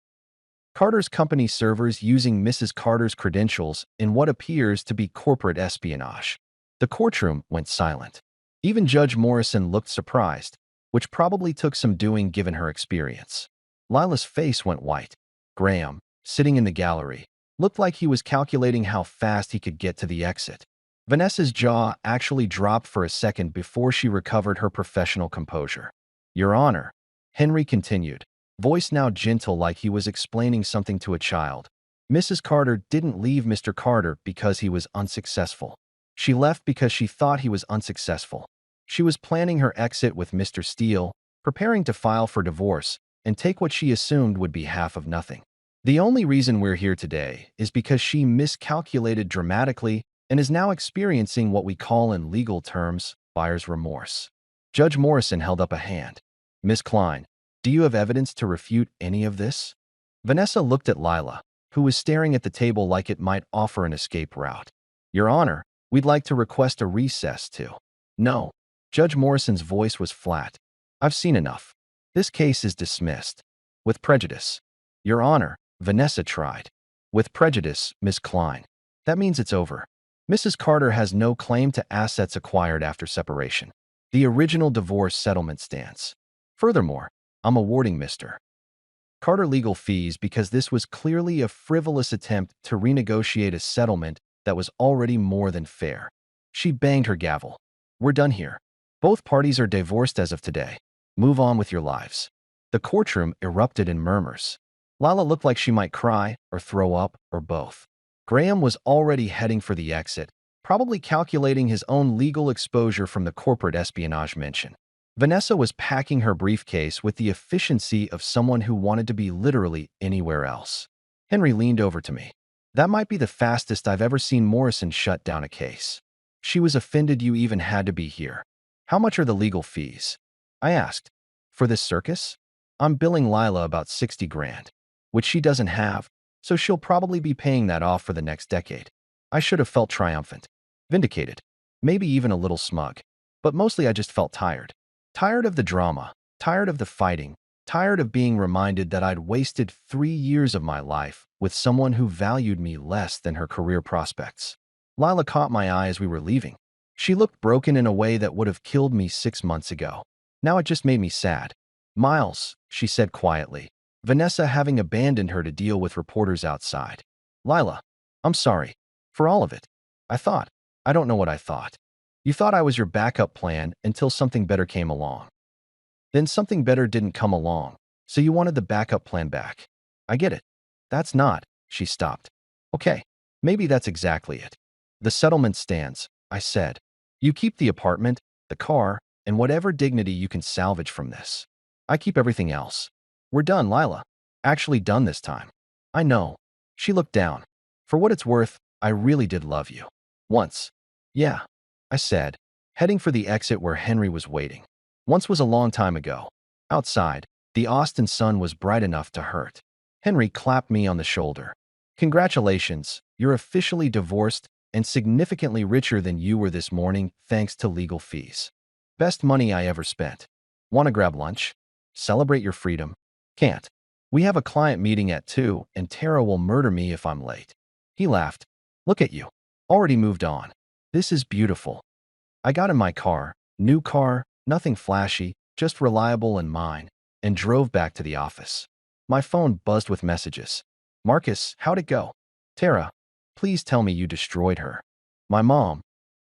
Carter's company servers using Mrs. Carter's credentials in what appears to be corporate espionage." The courtroom went silent. Even Judge Morrison looked surprised, which probably took some doing given her experience. Lila's face went white. Graham, sitting in the gallery, looked like he was calculating how fast he could get to the exit. Vanessa's jaw actually dropped for a second before she recovered her professional composure. "Your Honor," Henry continued, voice now gentle like he was explaining something to a child, "Mrs. Carter didn't leave Mr. Carter because he was unsuccessful. She left because she thought he was unsuccessful. She was planning her exit with Mr. Steele, preparing to file for divorce, and take what she assumed would be half of nothing. The only reason we're here today is because she miscalculated dramatically and is now experiencing what we call in legal terms buyer's remorse." Judge Morrison held up a hand. "Miss Klein, do you have evidence to refute any of this?" Vanessa looked at Lila, who was staring at the table like it might offer an escape route. "Your Honor, we'd like to request a recess too." "No." Judge Morrison's voice was flat. "I've seen enough. This case is dismissed. With prejudice." "Your Honor," Vanessa tried. "With prejudice, Miss Klein." That means it's over. Mrs. Carter has no claim to assets acquired after separation. The original divorce settlement stands. Furthermore, I'm awarding Mr. Carter legal fees because this was clearly a frivolous attempt to renegotiate a settlement that was already more than fair. She banged her gavel. We're done here. Both parties are divorced as of today. Move on with your lives. The courtroom erupted in murmurs. Lila looked like she might cry or throw up or both. Graham was already heading for the exit, probably calculating his own legal exposure from the corporate espionage mention. Vanessa was packing her briefcase with the efficiency of someone who wanted to be literally anywhere else. Henry leaned over to me. That might be the fastest I've ever seen Morrison shut down a case. She was offended you even had to be here. How much are the legal fees? I asked. For this circus? I'm billing Lila about 60 grand, which she doesn't have, so she'll probably be paying that off for the next decade. I should have felt triumphant, vindicated, maybe even a little smug, but mostly I just felt tired. Tired of the drama, tired of the fighting, tired of being reminded that I'd wasted 3 years of my life with someone who valued me less than her career prospects. Lila caught my eye as we were leaving. She looked broken in a way that would have killed me 6 months ago. Now it just made me sad. Miles, she said quietly, Vanessa having abandoned her to deal with reporters outside. Lila, I'm sorry. For all of it. I don't know what I thought. You thought I was your backup plan until something better came along. Then something better didn't come along, so you wanted the backup plan back. I get it. That's not, she stopped. Okay, maybe that's exactly it. The settlement stands, I said. You keep the apartment, the car, and whatever dignity you can salvage from this. I keep everything else. We're done, Lila. Actually done this time. I know. She looked down. For what it's worth, I really did love you. Once. Yeah, I said, heading for the exit where Henry was waiting. Once was a long time ago. Outside, the Austin sun was bright enough to hurt. Henry clapped me on the shoulder. Congratulations, you're officially divorced and significantly richer than you were this morning thanks to legal fees. Best money I ever spent. Want to grab lunch? Celebrate your freedom? Can't. We have a client meeting at 2 and Tara will murder me if I'm late. He laughed. Look at you. Already moved on. This is beautiful. I got in my car, new car, nothing flashy, just reliable and mine, and drove back to the office. My phone buzzed with messages. Marcus, how'd it go? Tara, please tell me you destroyed her. My mom,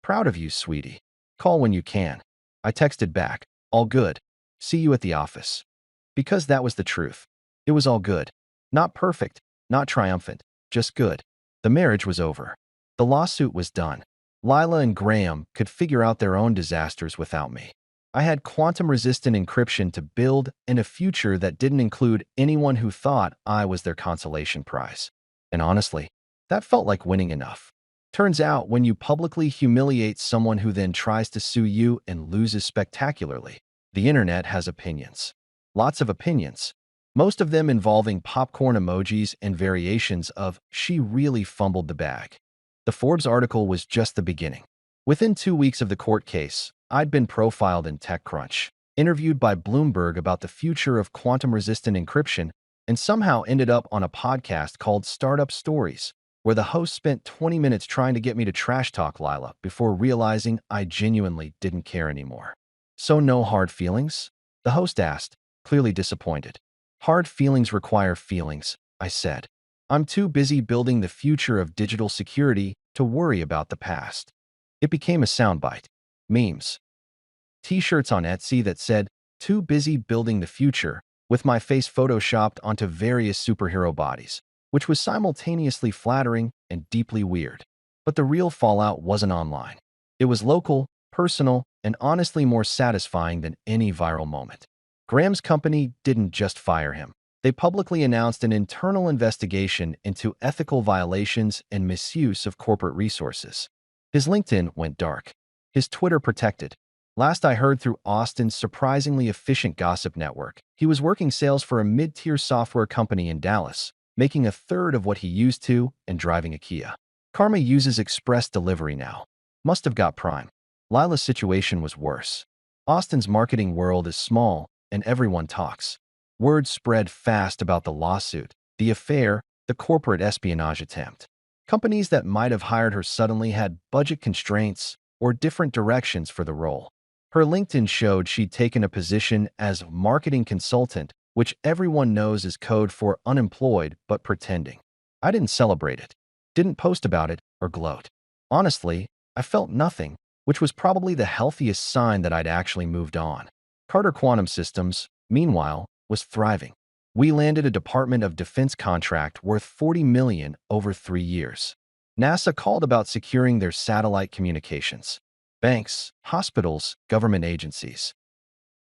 proud of you, sweetie. Call when you can. I texted back, all good. See you at the office. Because that was the truth. It was all good. Not perfect, not triumphant, just good. The marriage was over. The lawsuit was done. Lila and Graham could figure out their own disasters without me. I had quantum-resistant encryption to build in a future that didn't include anyone who thought I was their consolation prize. And honestly, that felt like winning enough. Turns out, when you publicly humiliate someone who then tries to sue you and loses spectacularly, the internet has opinions. Lots of opinions. Most of them involving popcorn emojis and variations of, she really fumbled the bag. The Forbes article was just the beginning. Within 2 weeks of the court case, I'd been profiled in TechCrunch, interviewed by Bloomberg about the future of quantum-resistant encryption, and somehow ended up on a podcast called Startup Stories, where the host spent 20 minutes trying to get me to trash talk Lila before realizing I genuinely didn't care anymore. So no hard feelings? The host asked, clearly disappointed. Hard feelings require feelings, I said. I'm too busy building the future of digital security to worry about the past. It became a soundbite. Memes. T-shirts on Etsy that said, too busy building the future, with my face photoshopped onto various superhero bodies, which was simultaneously flattering and deeply weird. But the real fallout wasn't online. It was local, personal, and honestly more satisfying than any viral moment. Graham's company didn't just fire him. They publicly announced an internal investigation into ethical violations and misuse of corporate resources. His LinkedIn went dark. His Twitter protected. Last I heard through Austin's surprisingly efficient gossip network, he was working sales for a mid-tier software company in Dallas, making a third of what he used to and driving a Kia. Karma uses express delivery now. Must have got Prime. Lila's situation was worse. Austin's marketing world is small, and everyone talks. Word spread fast about the lawsuit, the affair, the corporate espionage attempt. Companies that might have hired her suddenly had budget constraints or different directions for the role. Her LinkedIn showed she'd taken a position as marketing consultant, which everyone knows is code for unemployed but pretending. I didn't celebrate it, didn't post about it, or gloat. Honestly, I felt nothing, which was probably the healthiest sign that I'd actually moved on. Carter Quantum Systems, meanwhile, was thriving. We landed a Department of Defense contract worth $40 million over 3 years. NASA called about securing their satellite communications. Banks, hospitals, government agencies.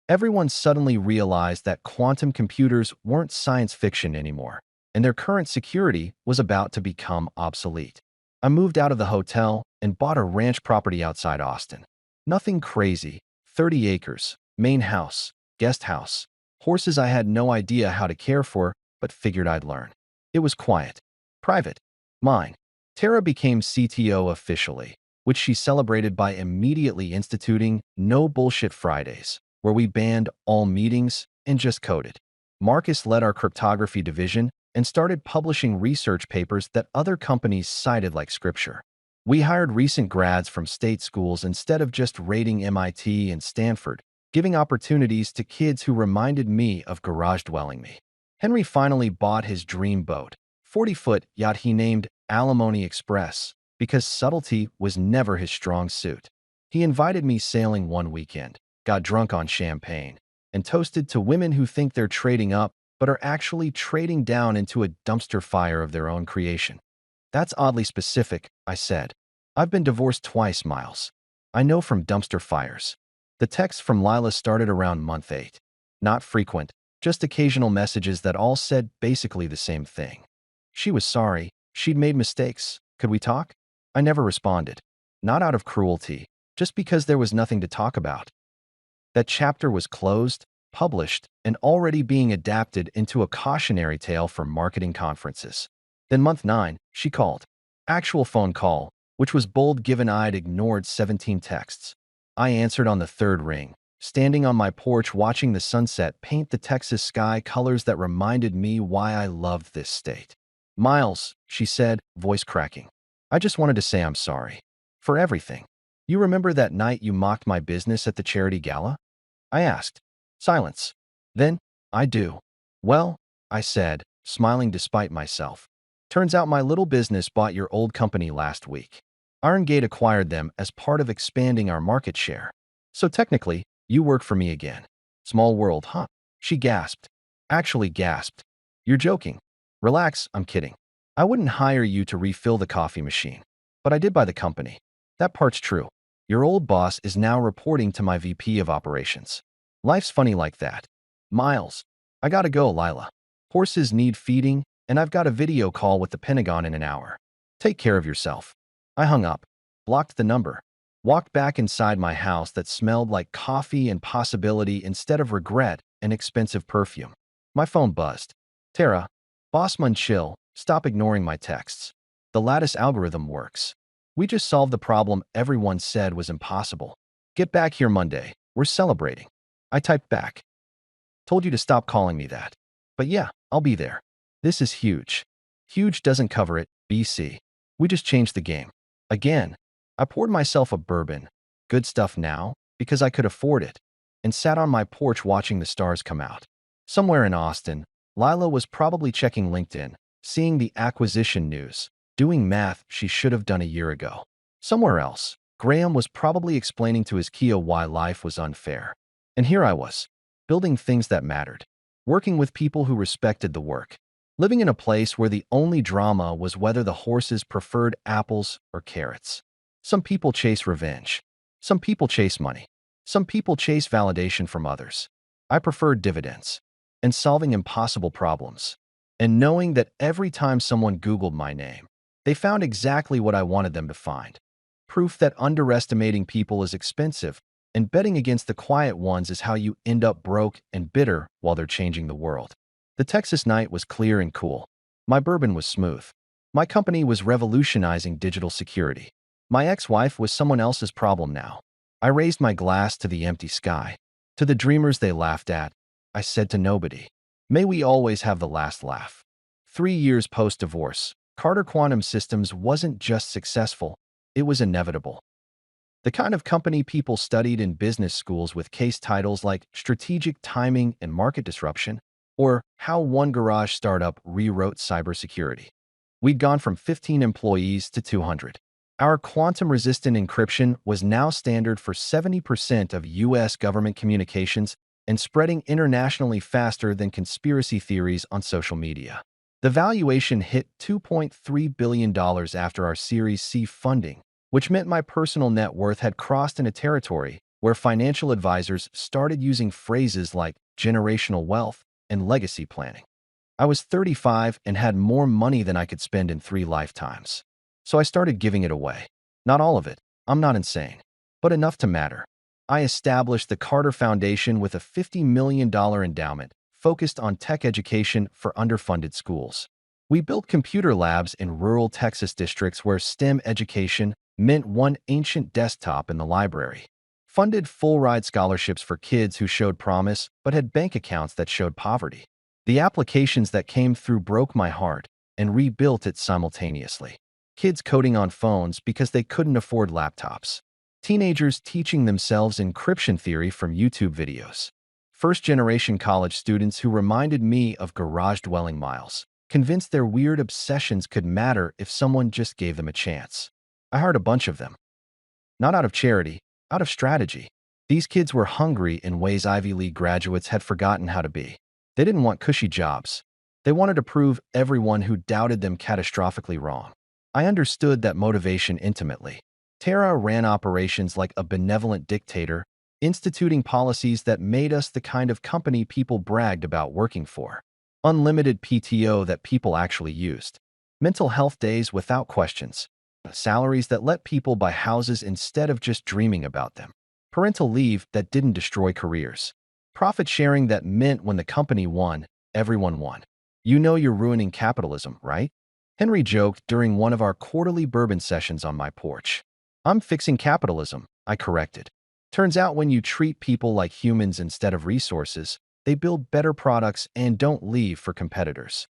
Everyone suddenly realized that quantum computers weren't science fiction anymore, and their current security was about to become obsolete. I moved out of the hotel and bought a ranch property outside Austin. Nothing crazy, 30 acres, main house, guest house, horses I had no idea how to care for, but figured I'd learn. It was quiet, private, mine. Tara became CTO officially, which she celebrated by immediately instituting No Bullshit Fridays, where we banned all meetings and just coded. Marcus led our cryptography division and started publishing research papers that other companies cited like scripture. We hired recent grads from state schools instead of just rating MIT and Stanford, giving opportunities to kids who reminded me of garage dwelling me. Henry finally bought his dream boat, 40-foot yacht he named Alimony Express, because subtlety was never his strong suit. He invited me sailing one weekend, got drunk on champagne, and toasted to women who think they're trading up but are actually trading down into a dumpster fire of their own creation. That's oddly specific, I said. I've been divorced twice, Miles. I know from dumpster fires. The texts from Lila started around month 8. Not frequent, just occasional messages that all said basically the same thing. She was sorry. She'd made mistakes. Could we talk? I never responded. Not out of cruelty, just because there was nothing to talk about. That chapter was closed, published, and already being adapted into a cautionary tale for marketing conferences. Then month 9, she called. Actual phone call, which was bold given I'd ignored 17 texts. I answered on the third ring, standing on my porch watching the sunset paint the Texas sky colors that reminded me why I loved this state. Miles, she said, voice cracking. I just wanted to say I'm sorry. For everything. You remember that night you mocked my business at the charity gala? I asked. Silence. Then, I do. Well, I said, smiling despite myself. Turns out my little business bought your old company last week. Irongate acquired them as part of expanding our market share. So technically, you work for me again. Small world, huh? She gasped. Actually gasped. You're joking. Relax, I'm kidding. I wouldn't hire you to refill the coffee machine. But I did buy the company. That part's true. Your old boss is now reporting to my VP of operations. Life's funny like that. Miles, I gotta go, Lila. Horses need feeding, and I've got a video call with the Pentagon in an hour. Take care of yourself. I hung up, blocked the number, walked back inside my house that smelled like coffee and possibility instead of regret and expensive perfume. My phone buzzed. Tara, Bossman, chill, stop ignoring my texts. The lattice algorithm works. We just solved the problem everyone said was impossible. Get back here Monday. We're celebrating. I typed back. Told you to stop calling me that. But yeah, I'll be there. This is huge. Huge doesn't cover it, BC. We just changed the game. Again, I poured myself a bourbon, good stuff now, because I could afford it, and sat on my porch watching the stars come out. Somewhere in Austin, Lila was probably checking LinkedIn, seeing the acquisition news, doing math she should have done a year ago. Somewhere else, Graham was probably explaining to his Kia why life was unfair. And here I was, building things that mattered, working with people who respected the work, living in a place where the only drama was whether the horses preferred apples or carrots. Some people chase revenge. Some people chase money. Some people chase validation from others. I preferred dividends and solving impossible problems, and knowing that every time someone Googled my name, they found exactly what I wanted them to find. Proof that underestimating people is expensive, and betting against the quiet ones is how you end up broke and bitter while they're changing the world. The Texas night was clear and cool. My bourbon was smooth. My company was revolutionizing digital security. My ex-wife was someone else's problem now. I raised my glass to the empty sky. To the dreamers they laughed at, I said to nobody, may we always have the last laugh. 3 years post-divorce, Carter Quantum Systems wasn't just successful, it was inevitable. The kind of company people studied in business schools with case titles like Strategic Timing and Market Disruption, or How One Garage Startup Rewrote Cybersecurity. We'd gone from 15 employees to 200. Our quantum-resistant encryption was now standard for 70% of U.S. government communications and spreading internationally faster than conspiracy theories on social media. The valuation hit $2.3 billion after our Series C funding, which meant my personal net worth had crossed into territory where financial advisors started using phrases like generational wealth and legacy planning. I was 35 and had more money than I could spend in 3 lifetimes. So I started giving it away. Not all of it, I'm not insane, but enough to matter. I established the Carter Foundation with a $50 million endowment focused on tech education for underfunded schools. We built computer labs in rural Texas districts where STEM education meant one ancient desktop in the library. Funded full-ride scholarships for kids who showed promise but had bank accounts that showed poverty. The applications that came through broke my heart and rebuilt it simultaneously. Kids coding on phones because they couldn't afford laptops. Teenagers teaching themselves encryption theory from YouTube videos. First-generation college students who reminded me of garage-dwelling Miles, convinced their weird obsessions could matter if someone just gave them a chance. I hired a bunch of them. Not out of charity, out of strategy. These kids were hungry in ways Ivy League graduates had forgotten how to be. They didn't want cushy jobs. They wanted to prove everyone who doubted them catastrophically wrong. I understood that motivation intimately. Terra ran operations like a benevolent dictator, instituting policies that made us the kind of company people bragged about working for. Unlimited PTO that people actually used. Mental health days without questions. Salaries that let people buy houses instead of just dreaming about them. Parental leave that didn't destroy careers. Profit sharing that meant when the company won, everyone won. You know you're ruining capitalism, right? Henry joked during one of our quarterly bourbon sessions on my porch. I'm fixing capitalism, I corrected. Turns out when you treat people like humans instead of resources, they build better products and don't leave for competitors.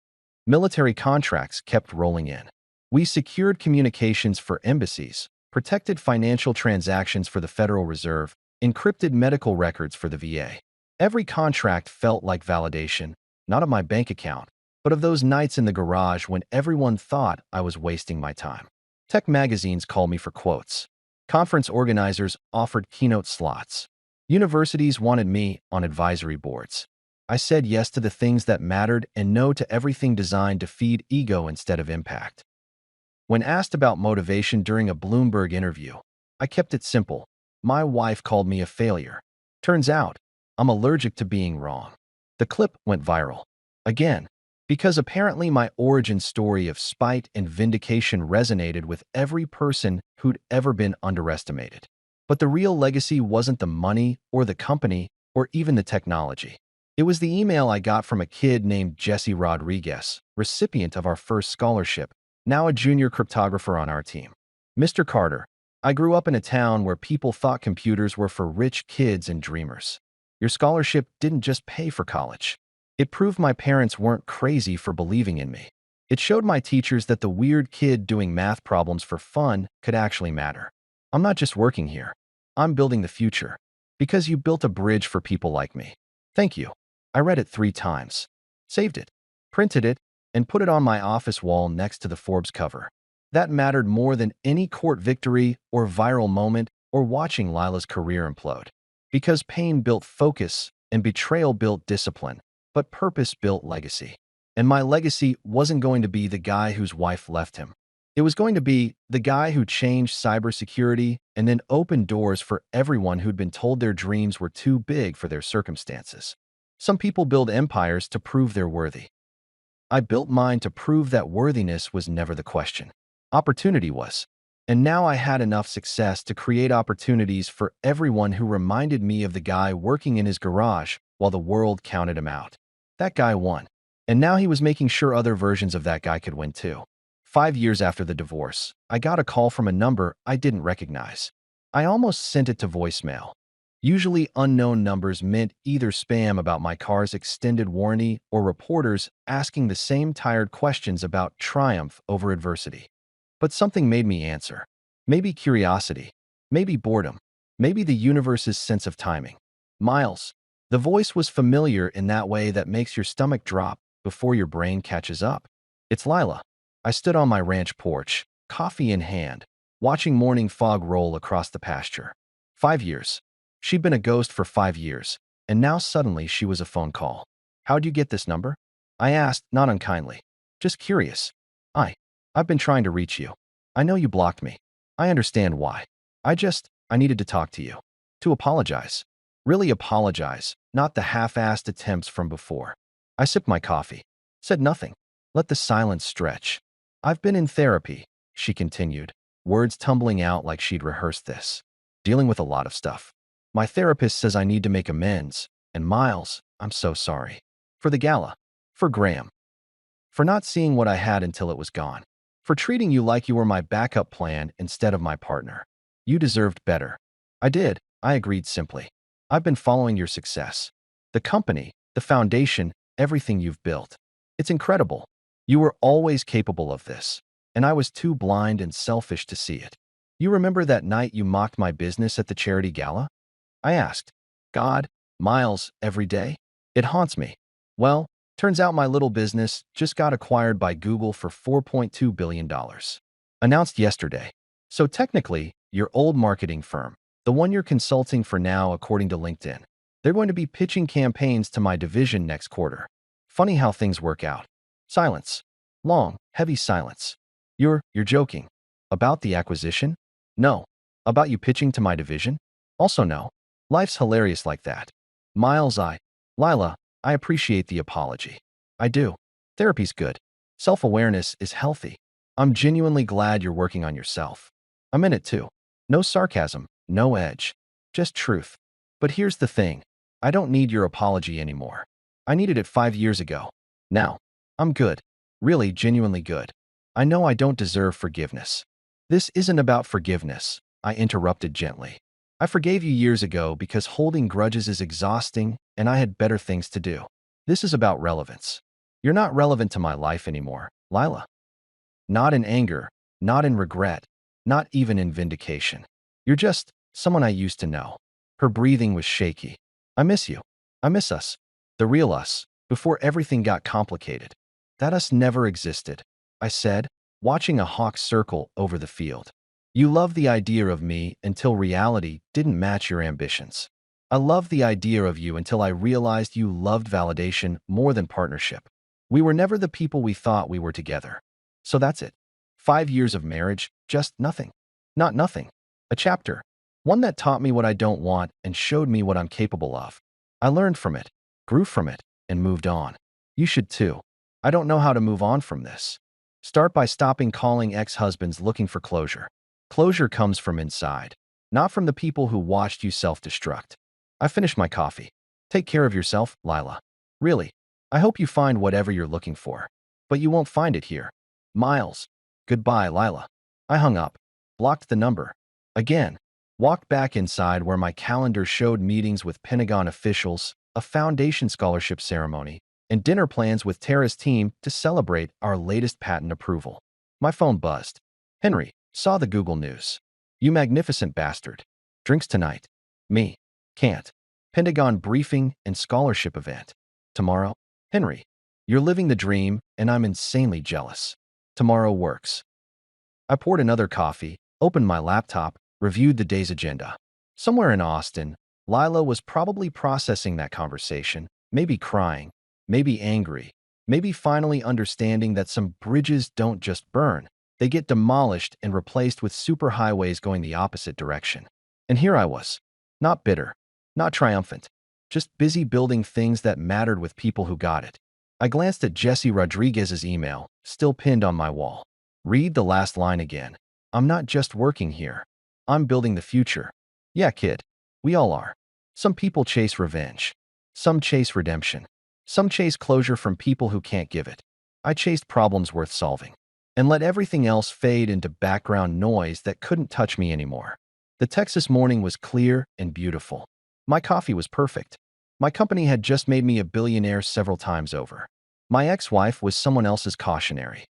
Military contracts kept rolling in. We secured communications for embassies, protected financial transactions for the Federal Reserve, encrypted medical records for the VA. Every contract felt like validation, not of my bank account, but of those nights in the garage when everyone thought I was wasting my time. Tech magazines called me for quotes. Conference organizers offered keynote slots. Universities wanted me on advisory boards. I said yes to the things that mattered and no to everything designed to feed ego instead of impact. When asked about motivation during a Bloomberg interview, I kept it simple. My wife called me a failure. Turns out, I'm allergic to being wrong. The clip went viral. Again, because apparently my origin story of spite and vindication resonated with every person who'd ever been underestimated. But the real legacy wasn't the money or the company or even the technology. It was the email I got from a kid named Jesse Rodriguez, recipient of our first scholarship, now a junior cryptographer on our team. Mr. Carter, I grew up in a town where people thought computers were for rich kids and dreamers. Your scholarship didn't just pay for college. It proved my parents weren't crazy for believing in me. It showed my teachers that the weird kid doing math problems for fun could actually matter. I'm not just working here. I'm building the future. Because you built a bridge for people like me. Thank you. I read it 3 times. Saved it. Printed it. And put it on my office wall next to the Forbes cover. That mattered more than any court victory or viral moment or watching Lila's career implode. Because pain built focus and betrayal built discipline, but purpose built legacy. And my legacy wasn't going to be the guy whose wife left him. It was going to be the guy who changed cybersecurity and then opened doors for everyone who'd been told their dreams were too big for their circumstances. Some people build empires to prove they're worthy. I built mine to prove that worthiness was never the question. Opportunity was. And now I had enough success to create opportunities for everyone who reminded me of the guy working in his garage while the world counted him out. That guy won. And now he was making sure other versions of that guy could win too. 5 years after the divorce, I got a call from a number I didn't recognize. I almost sent it to voicemail. Usually unknown numbers meant either spam about my car's extended warranty or reporters asking the same tired questions about triumph over adversity. But something made me answer. Maybe curiosity, maybe boredom, maybe the universe's sense of timing. Miles. The voice was familiar in that way that makes your stomach drop before your brain catches up. It's Lila. I stood on my ranch porch, coffee in hand, watching morning fog roll across the pasture. 5 years. She'd been a ghost for 5 years, and now suddenly she was a phone call. How'd you get this number? I asked, not unkindly. Just curious. I've been trying to reach you. I know you blocked me. I understand why. I needed to talk to you. To apologize. Really apologize, not the half-assed attempts from before. I sipped my coffee. Said nothing. Let the silence stretch. I've been in therapy, she continued, words tumbling out like she'd rehearsed this. Dealing with a lot of stuff. My therapist says I need to make amends, and Miles, I'm so sorry. For the gala. For Graham. For not seeing what I had until it was gone. For treating you like you were my backup plan instead of my partner. You deserved better. I did, I agreed simply. I've been following your success. The company, the foundation, everything you've built. It's incredible. You were always capable of this, and I was too blind and selfish to see it. You remember that night you mocked my business at the charity gala? I asked. God, Miles, every day? It haunts me. Well, turns out my little business just got acquired by Google for $4.2 billion. Announced yesterday. So technically, your old marketing firm, the one you're consulting for now according to LinkedIn, they're going to be pitching campaigns to my division next quarter. Funny how things work out. Silence. Long, heavy silence. You're joking. About the acquisition? No. About you pitching to my division? Also no. Life's hilarious like that. Miles, Lila, I appreciate the apology. I do. Therapy's good. Self-awareness is healthy. I'm genuinely glad you're working on yourself. I'm in it too. No sarcasm, no edge. Just truth. But here's the thing. I don't need your apology anymore. I needed it 5 years ago. Now, I'm good. Really, genuinely good. I know I don't deserve forgiveness. This isn't about forgiveness, I interrupted gently. I forgave you years ago because holding grudges is exhausting and I had better things to do. This is about relevance. You're not relevant to my life anymore, Lila. Not in anger, not in regret, not even in vindication. You're just someone I used to know. Her breathing was shaky. I miss you. I miss us. The real us, before everything got complicated. That us never existed, I said, watching a hawk circle over the field. You loved the idea of me until reality didn't match your ambitions. I loved the idea of you until I realized you loved validation more than partnership. We were never the people we thought we were together. So that's it. 5 years of marriage, just nothing. Not nothing. A chapter. One that taught me what I don't want and showed me what I'm capable of. I learned from it, grew from it, and moved on. You should too. I don't know how to move on from this. Start by stopping calling ex-husbands looking for closure. Closure comes from inside, not from the people who watched you self-destruct. I finished my coffee. Take care of yourself, Lila. Really, I hope you find whatever you're looking for. But you won't find it here. Miles. Goodbye, Lila. I hung up, blocked the number. Again, walked back inside where my calendar showed meetings with Pentagon officials, a foundation scholarship ceremony, and dinner plans with Tara's team to celebrate our latest patent approval. My phone buzzed. Henry, saw the Google News. You magnificent bastard. Drinks tonight. Me. Can't. Pentagon briefing and scholarship event. Tomorrow. Henry. You're living the dream, and I'm insanely jealous. Tomorrow works. I poured another coffee, opened my laptop, reviewed the day's agenda. Somewhere in Austin, Lila was probably processing that conversation, maybe crying, maybe angry, maybe finally understanding that some bridges don't just burn, they get demolished and replaced with superhighways going the opposite direction. And here I was, not bitter, not triumphant, just busy building things that mattered with people who got it. I glanced at Jesse Rodriguez's email, still pinned on my wall. Read the last line again. I'm not just working here. I'm building the future. Yeah, kid. We all are. Some people chase revenge. Some chase redemption. Some chase closure from people who can't give it. I chased problems worth solving. And let everything else fade into background noise that couldn't touch me anymore. The Texas morning was clear and beautiful. My coffee was perfect. My company had just made me a billionaire several times over. My ex-wife was someone else's cautionary.